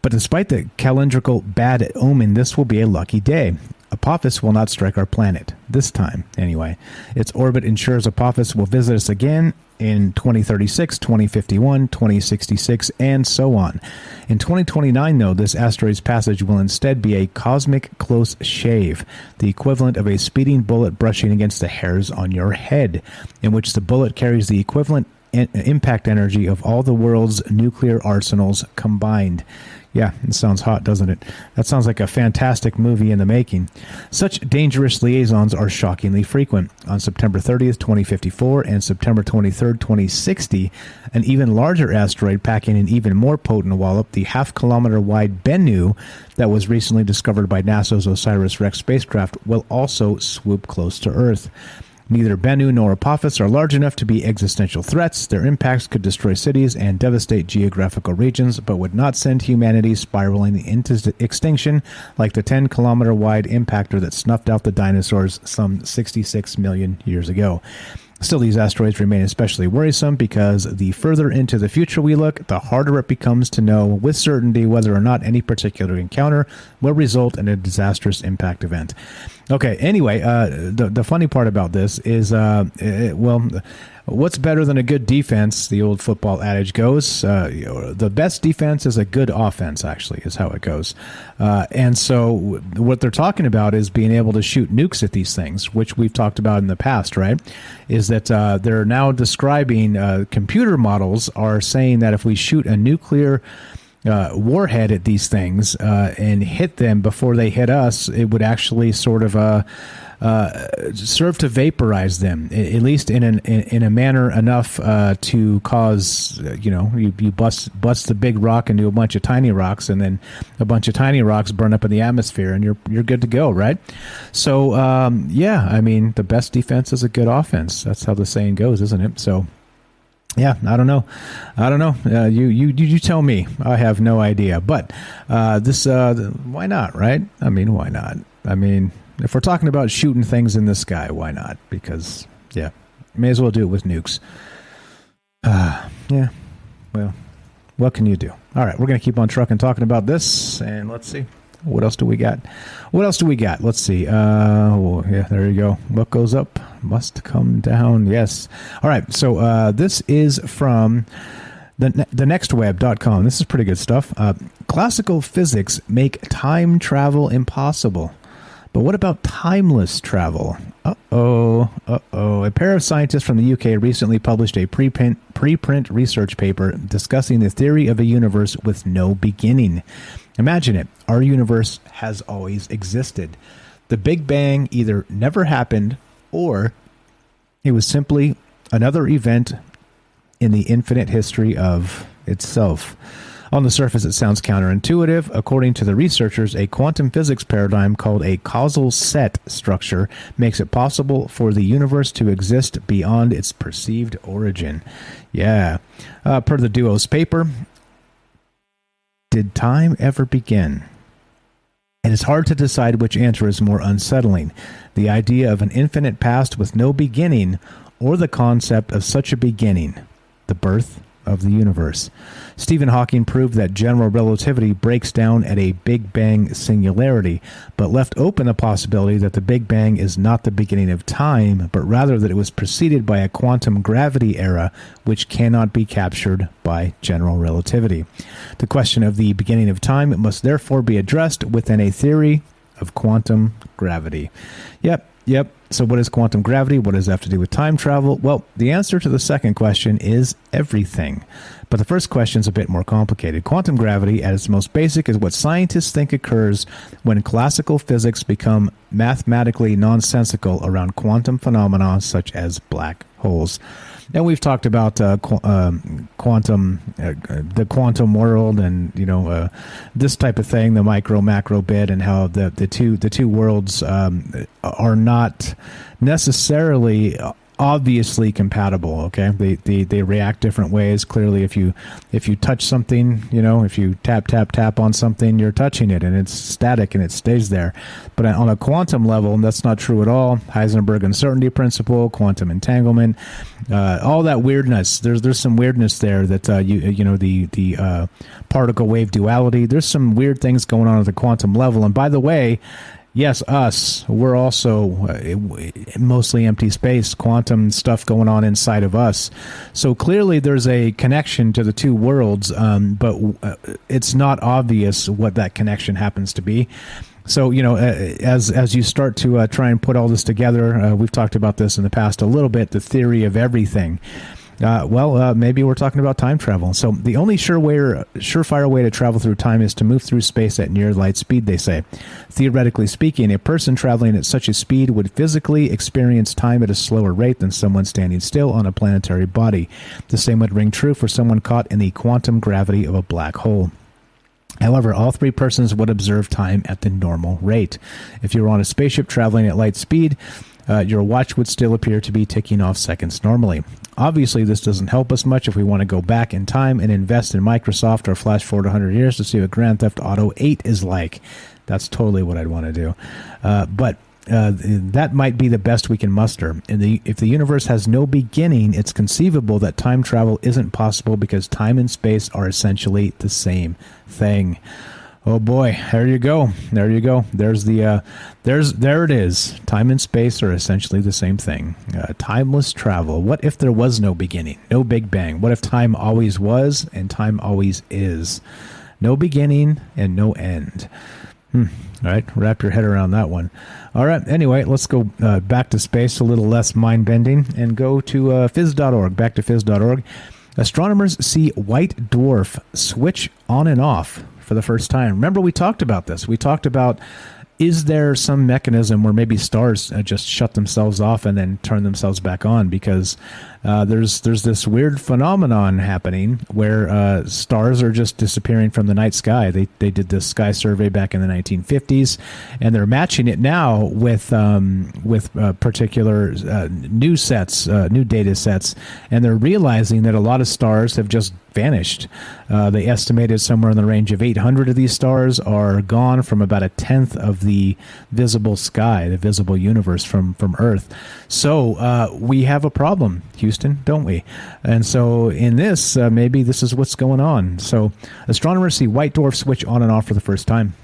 But despite the calendrical bad omen, this will be a lucky day. Apophis will not strike our planet, this time, anyway. Its orbit ensures Apophis will visit us again in 2036, 2051, 2066, and so on. In 2029, though, this asteroid's passage will instead be a cosmic close shave, the equivalent of a speeding bullet brushing against the hairs on your head, in which the bullet carries the equivalent impact energy of all the world's nuclear arsenals combined. Yeah, it sounds hot, doesn't it? That sounds like a fantastic movie in the making. Such dangerous liaisons are shockingly frequent. On September 30th, 2054 and September 23rd, 2060, an even larger asteroid packing an even more potent wallop, the half-kilometer wide Bennu, that was recently discovered by NASA's OSIRIS-REx spacecraft, will also swoop close to Earth. Neither Bennu nor Apophis are large enough to be existential threats. Their impacts could destroy cities and devastate geographical regions, but would not send humanity spiraling into extinction like the 10-kilometer wide impactor that snuffed out the dinosaurs some 66 million years ago. Still, these asteroids remain especially worrisome because the further into the future we look, the harder it becomes to know with certainty whether or not any particular encounter will result in a disastrous impact event. Okay, anyway, the funny part about this is, what's better than a good defense? The old football adage goes. The best defense is a good offense, actually, is how it goes. And so what they're talking about is being able to shoot nukes at these things, which we've talked about in the past, right? Is that they're now describing, computer models are saying that if we shoot a nuclear warhead at these things and hit them before they hit us, it would actually sort of serve to vaporize them, at least in a manner enough to cause, you bust the big rock into a bunch of tiny rocks, and then a bunch of tiny rocks burn up in the atmosphere, and you're good to go, right? So yeah, I mean, the best defense is a good offense. That's how the saying goes, isn't it? So. Yeah, I don't know. You tell me. I have no idea. But this, why not, right? I mean, why not? I mean, if we're talking about shooting things in the sky, why not? Because, yeah, may as well do it with nukes. Yeah, well, what can you do? All right, we're going to keep on trucking talking about this, and let's see. What else do we got? Let's see. Yeah, there you go. What goes up must come down. Yes. All right. So this is from thenextweb.com. This is pretty good stuff. Classical physics make time travel impossible. But what about timeless travel? Uh-oh. A pair of scientists from the UK recently published a preprint research paper discussing the theory of a universe with no beginning. Imagine it. Our universe has always existed. The Big Bang either never happened or it was simply another event in the infinite history of itself. On the surface, it sounds counterintuitive. According to the researchers, a quantum physics paradigm called a causal set structure makes it possible for the universe to exist beyond its perceived origin. Yeah. Per the duo's paper, did time ever begin? And it's hard to decide which answer is more unsettling, the idea of an infinite past with no beginning, or the concept of such a beginning, the birth of the universe. Stephen Hawking proved that general relativity breaks down at a Big Bang singularity, but left open the possibility that the Big Bang is not the beginning of time, but rather that it was preceded by a quantum gravity era, which cannot be captured by general relativity. The question of the beginning of time must therefore be addressed within a theory of quantum gravity. Yep. So what is quantum gravity? What does it have to do with time travel? Well, the answer to the second question is everything. But the first question is a bit more complicated. Quantum gravity, at its most basic, is what scientists think occurs when classical physics become mathematically nonsensical around quantum phenomena such as black holes. And we've talked about quantum, the quantum world, and this type of thing, the micro macro bit, and how the two worlds are not necessarily obviously compatible. Okay, they react different ways. Clearly, if you touch something, if you tap on something, you're touching it, and it's static and it stays there. But on a quantum level, that's not true at all. Heisenberg uncertainty principle, quantum entanglement, all that weirdness. There's some weirdness there that the particle wave duality. There's some weird things going on at the quantum level. And by the way, yes, we're also mostly empty space, quantum stuff going on inside of us. So clearly there's a connection to the two worlds, but it's not obvious what that connection happens to be. So, as you start to try and put all this together, we've talked about this in the past a little bit, the theory of everything. Maybe we're talking about time travel. So the only surefire way to travel through time is to move through space at near light speed, they say. Theoretically speaking, a person traveling at such a speed would physically experience time at a slower rate than someone standing still on a planetary body. The same would ring true for someone caught in the quantum gravity of a black hole. However, all three persons would observe time at the normal rate. If you were on a spaceship traveling at light speed, your watch would still appear to be ticking off seconds normally. Obviously, this doesn't help us much if we want to go back in time and invest in Microsoft or flash forward 100 years to see what Grand Theft Auto 8 is like. That's totally what I'd want to do. But that might be the best we can muster. If the universe has no beginning, it's conceivable that time travel isn't possible because time and space are essentially the same thing. Oh boy, there you go. There you go. There it is. Time and space are essentially the same thing. Timeless travel. What if there was no beginning, no Big Bang? What if time always was and time always is? No beginning and no end. All right, wrap your head around that one. All right, anyway, let's go back to space, a little less mind-bending, and go to phys.org, back to phys.org. Astronomers see white dwarf switch on and off for the first time. Remember, we talked about this. We talked about, is there some mechanism where maybe stars just shut themselves off and then turn themselves back on? Because there's this weird phenomenon happening where stars are just disappearing from the night sky. They did this sky survey back in the 1950s, and they're matching it now with particular new data sets, and they're realizing that a lot of stars have just vanished. They estimated somewhere in the range of 800 of these stars are gone from about a tenth of the visible sky, the visible universe from Earth. So we have a problem, Houston, don't we? And so in this, maybe this is what's going on. So astronomers see white dwarf switch on and off for the first time.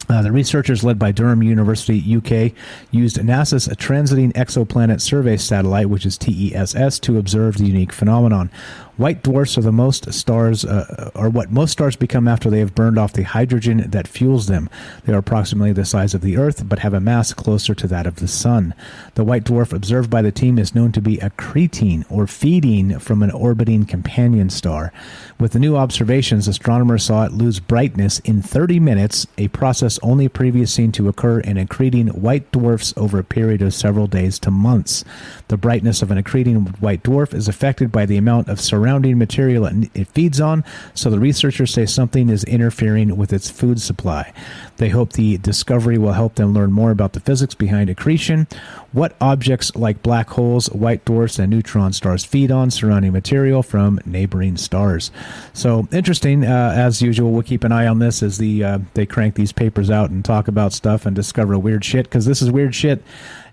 The researchers led by Durham University, UK, used NASA's Transiting Exoplanet Survey Satellite, which is TESS, to observe the unique phenomenon. White dwarfs are what most stars become after they have burned off the hydrogen that fuels them. They are approximately the size of the Earth, but have a mass closer to that of the Sun. The white dwarf observed by the team is known to be accreting, or feeding, from an orbiting companion star. With the new observations, astronomers saw it lose brightness in 30 minutes, a process only previously seen to occur in accreting white dwarfs over a period of several days to months. The brightness of an accreting white dwarf is affected by the amount of surrounding material it feeds on, so the researchers say something is interfering with its food supply. They hope the discovery will help them learn more about the physics behind accretion, what objects like black holes, white dwarfs, and neutron stars feed on surrounding material from neighboring stars. So interesting. As usual, we'll keep an eye on this as they crank these papers out and talk about stuff and discover weird shit, because this is weird shit.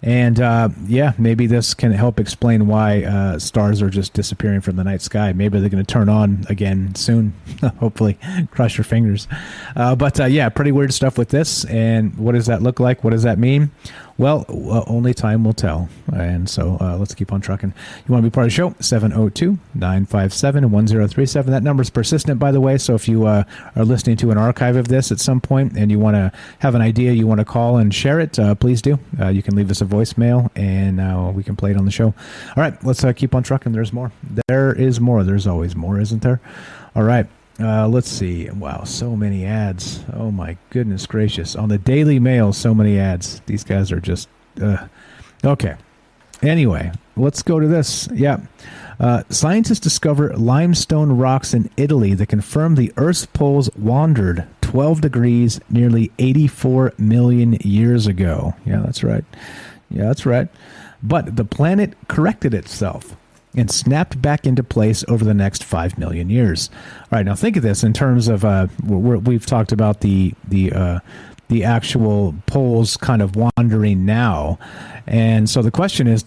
And maybe this can help explain why stars are just disappearing from the night sky. Maybe they're going to turn on again soon. Hopefully. Cross your fingers. But pretty weird stuff with this. And what does that look like? What does that mean? Well, only time will tell. And so let's keep on trucking. You want to be part of the show? 702-957-1037. That number's persistent, by the way. So if you are listening to an archive of this at some point and you want to have an idea, you want to call and share it, please do. You can leave us a voicemail and we can play it on the show. All right, let's keep on trucking. There's more. There is more. There's always more, isn't there? All right. Let's see. Wow, so many ads. Oh my goodness gracious. On the Daily Mail, so many ads. These guys are just... Okay. Anyway, let's go to this. Yeah. Scientists discover limestone rocks in Italy that confirm the Earth's poles wandered 12 degrees nearly 84 million years ago. Yeah, that's right. But the planet corrected itself and snapped back into place over the next 5 million years. All right, now think of this in terms of we've talked about the actual poles kind of wandering now, and so the question is,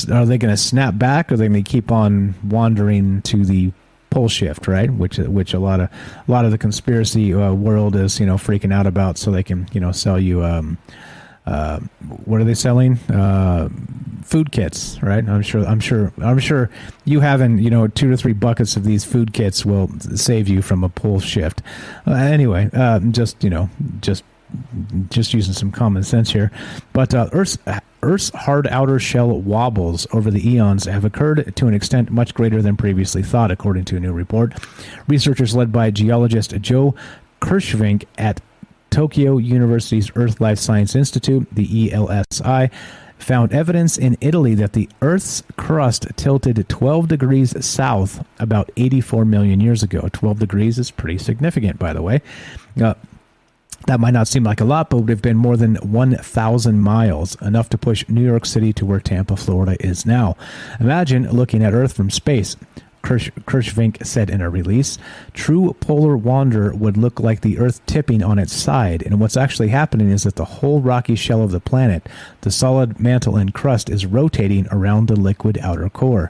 are they going to snap back, or are they going to keep on wandering to the pole shift, right? Which a lot of the conspiracy world is freaking out about, so they can sell you what are they selling? Food kits, right? I'm sure you having 2 to 3 buckets of these food kits will save you from a pole shift. Anyway, just using some common sense here. But Earth's Earth's hard outer shell wobbles over the eons have occurred to an extent much greater than previously thought, according to a new report. Researchers led by geologist Joe Kirschvink at Tokyo University's Earth Life Science Institute, the ELSI, found evidence in Italy that the Earth's crust tilted 12 degrees south about 84 million years ago. 12 degrees is pretty significant, by the way. That might not seem like a lot, but would have been more than 1,000 miles, enough to push New York City to where Tampa, Florida is now. Imagine looking at Earth from space. Kirschvink said in a release, true polar wander would look like the Earth tipping on its side, and what's actually happening is that the whole rocky shell of the planet, the solid mantle and crust, is rotating around the liquid outer core.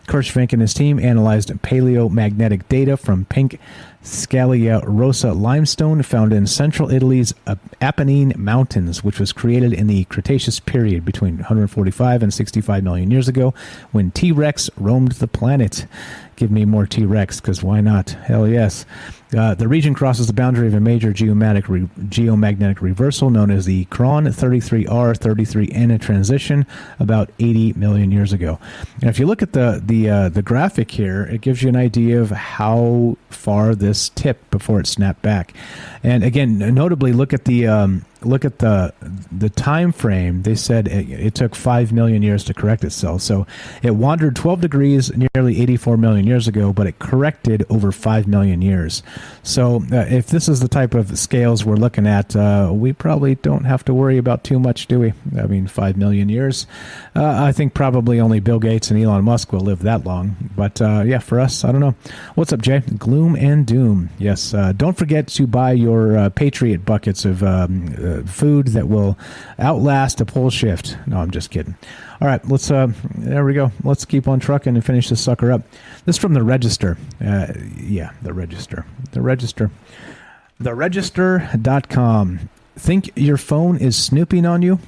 Kirschvink and his team analyzed paleomagnetic data from pink Scalia Rosa limestone found in central Italy's Apennine Mountains, which was created in the Cretaceous period between 145 and 65 million years ago, when T-Rex roamed the planet. Give me more T-Rex, because why not? Hell yes. The region crosses the boundary of a major geomagnetic reversal known as the Cron 33R33N transition about 80 million years ago. And if you look at the graphic here, it gives you an idea of how far this tipped before it snapped back. And again, notably, look at the time frame. They said it took 5 million years to correct itself. So it wandered 12 degrees nearly 84 million years ago, but it corrected over 5 million years. So if this is the type of scales we're looking at, we probably don't have to worry about too much, do we? I mean, 5 million years. I think probably only Bill Gates and Elon Musk will live that long. But yeah, for us, I don't know. What's up, Jay? Gloom and doom. Yes. Don't forget to buy your Patriot buckets of food that will outlast a pole shift. No, I'm just kidding. All right, let's there we go. Let's keep on trucking and finish this sucker up. This is from the Register. The Register. TheRegister.com. Think your phone is snooping on you?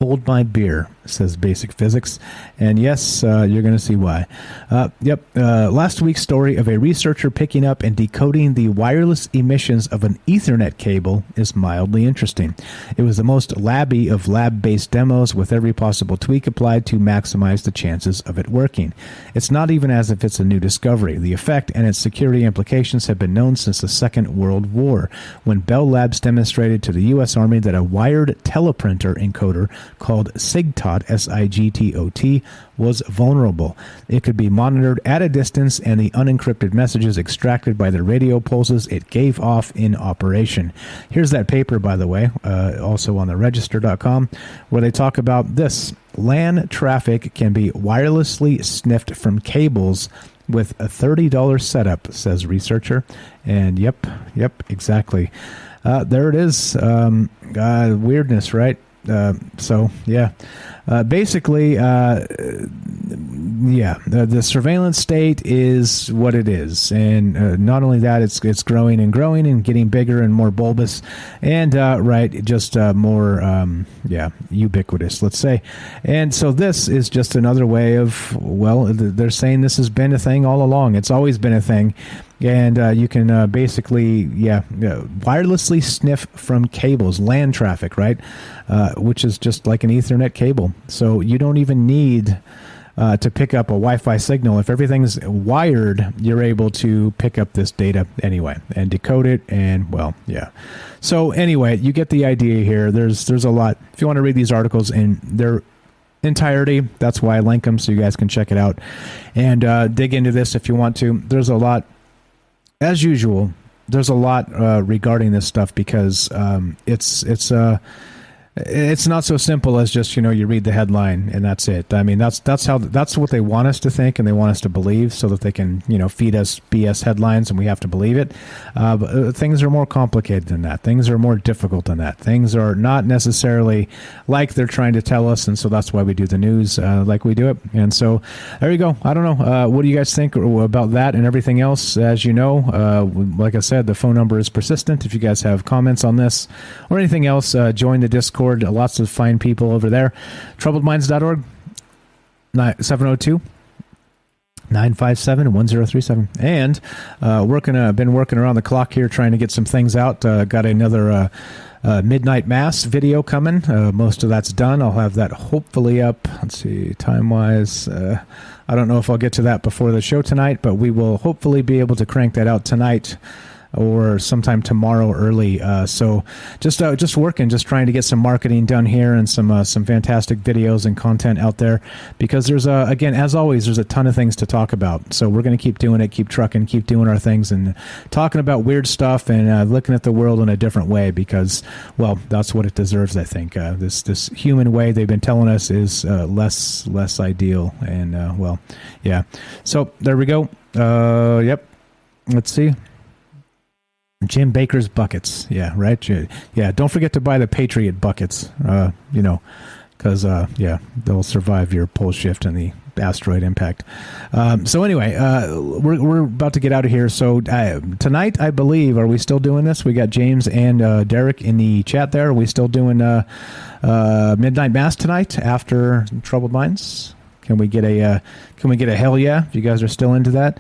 Hold my beer, says Basic Physics. And yes, you're going to see why. Last week's story of a researcher picking up and decoding the wireless emissions of an Ethernet cable is mildly interesting. It was the most labby of lab-based demos, with every possible tweak applied to maximize the chances of it working. It's not even as if it's a new discovery. The effect and its security implications have been known since the Second World War, when Bell Labs demonstrated to the U.S. Army that a wired teleprinter encoder called SIGTOT, SIGTOT, was vulnerable. It could be monitored at a distance, and the unencrypted messages extracted by the radio pulses it gave off in operation. Here's that paper, by the way, also on the Register.com, where they talk about this. LAN traffic can be wirelessly sniffed from cables with a $30 setup, says researcher. And yep, exactly. There it is. Weirdness, right? Basically, the surveillance state is what it is, and not only that, it's growing and getting bigger and more bulbous, and more ubiquitous, let's say. And so this is just another way of, well, they're saying this has been a thing all along. It's always been a thing. And you can wirelessly sniff from cables, LAN traffic, right? Which is just like an Ethernet cable. So you don't even need to pick up a Wi-Fi signal. If everything's wired, you're able to pick up this data anyway and decode it. And So anyway, you get the idea here. There's a lot. If you want to read these articles in their entirety, that's why I link them so you guys can check it out and dig into this if you want to. There's a lot. As usual, there's a lot regarding this stuff because it's not so simple as just, you read the headline and that's it. I mean, that's what they want us to think and they want us to believe so that they can, feed us BS headlines and we have to believe it. But things are more complicated than that. Things are more difficult than that. Things are not necessarily like they're trying to tell us, and so that's why we do the news like we do it. And so there you go. I don't know. What do you guys think about that and everything else? As you know, like I said, the phone number is persistent. If you guys have comments on this or anything else, join the Discord. Lots of fine people over there. TroubledMinds.org, 702-957-1037. And been working around the clock here trying to get some things out. Got another Midnight Mass video coming. Most of that's done. I'll have that hopefully up. Let's see, time-wise. I don't know if I'll get to that before the show tonight, but we will hopefully be able to crank that out tonight or sometime tomorrow early. So just working, just trying to get some marketing done here and some fantastic videos and content out there, because there's again, as always, there's a ton of things to talk about. So we're going to keep doing it, keep trucking, keep doing our things and talking about weird stuff and looking at the world in a different way, because, well, that's what it deserves, I think. This human way they've been telling us is less ideal. And, well, yeah. So there we go. Yep. Let's see. Jim Baker's buckets. Yeah, right? Yeah, don't forget to buy the Patriot buckets, because, they'll survive your pole shift and the asteroid impact. So anyway, we're about to get out of here. So tonight, I believe, are we still doing this? We got James and Derek in the chat there. Are we still doing Midnight Mass tonight after Troubled Minds? Can we get a hell yeah if you guys are still into that?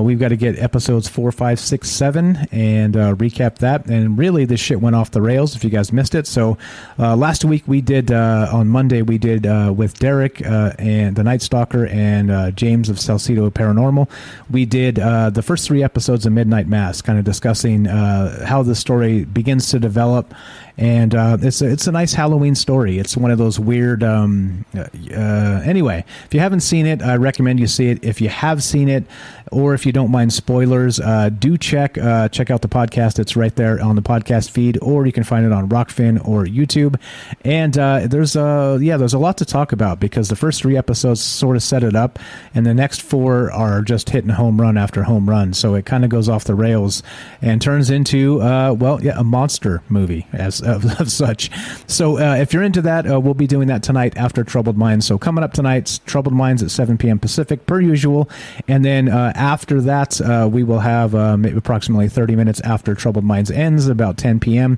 We've got to get episodes 4, 5, 6, 7 and recap that. And really, this shit went off the rails if you guys missed it. So last week we did, on Monday, we did with Derek and the Night Stalker and James of Salcedo Paranormal. We did the first 3 episodes of Midnight Mass, kind of discussing how the story begins to develop. And it's a nice Halloween story. It's one of those weird... anyway, if you haven't seen it, I recommend you see it. If you have seen it, or if you don't mind spoilers, do check out the podcast. It's right there on the podcast feed, or you can find it on Rockfin or YouTube. And there's a lot to talk about, because the first 3 episodes sort of set it up, and the next 4 are just hitting home run after home run. So it kind of goes off the rails and turns into a monster movie of such. So if you're into that, we'll be doing that tonight after Troubled Minds. So coming up tonight's Troubled Minds at 7 p.m. Pacific, per usual. And then after that, we will have maybe approximately 30 minutes after Troubled Minds ends, about 10 p.m.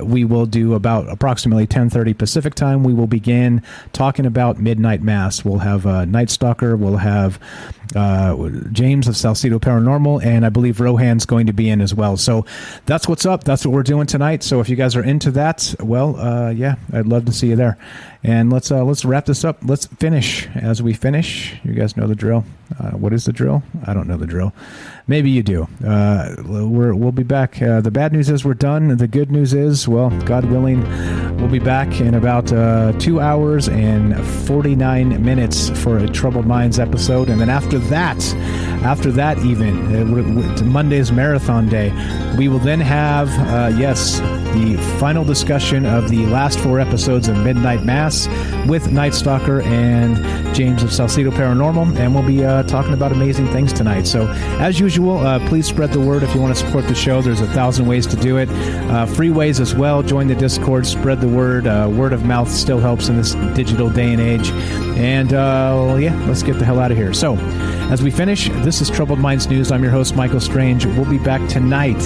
We will do about approximately 10:30 Pacific time. We will begin talking about Midnight Mass. We'll have Night Stalker. We'll have James of Salcedo Paranormal, and I believe Rohan's going to be in as well. So that's what's up. That's what we're doing tonight. So if you guys are into that, well, I'd love to see you there. And let's wrap this up. Let's finish. As we finish, you guys know the drill. What is the drill? I don't know the drill. Maybe you do. We'll be back. The bad news is we're done. The good news is, well, God willing, we'll be back in about 2 hours and 49 minutes for a Troubled Minds episode. And then after that even, Monday's Marathon Day, we will then have, the final discussion of the last 4 episodes of Midnight Mass with Night Stalker and James of Salcedo Paranormal. And we'll be talking about amazing things tonight. So as usual, please spread the word if you want to support the show. There's 1,000 ways to do it. Free ways as well. Join the Discord, spread the word. Word of mouth still helps in this digital day and age. And let's get the hell out of here. So as we finish, this is Troubled Minds News. I'm your host, Michael Strange. We'll be back tonight,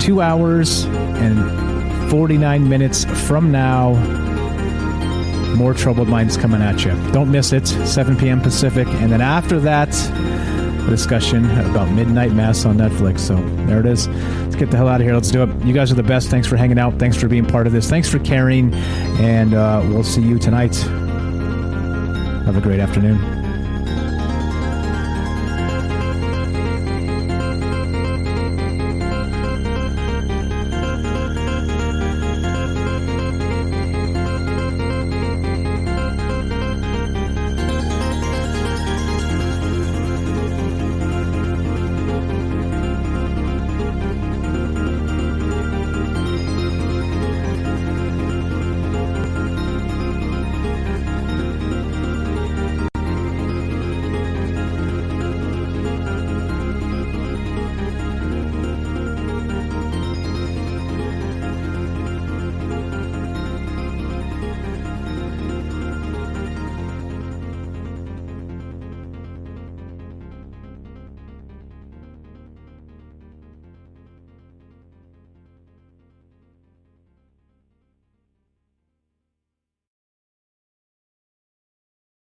2 hours and 49 minutes from now. More Troubled Minds coming at you. Don't miss it, 7 p.m. Pacific. And then after that, discussion about Midnight Mass on Netflix. So there it is. Let's get the hell out of here. Let's do it. You guys are the best. Thanks for hanging out. Thanks for being part of this. Thanks for caring. And we'll see you tonight. Have a great afternoon.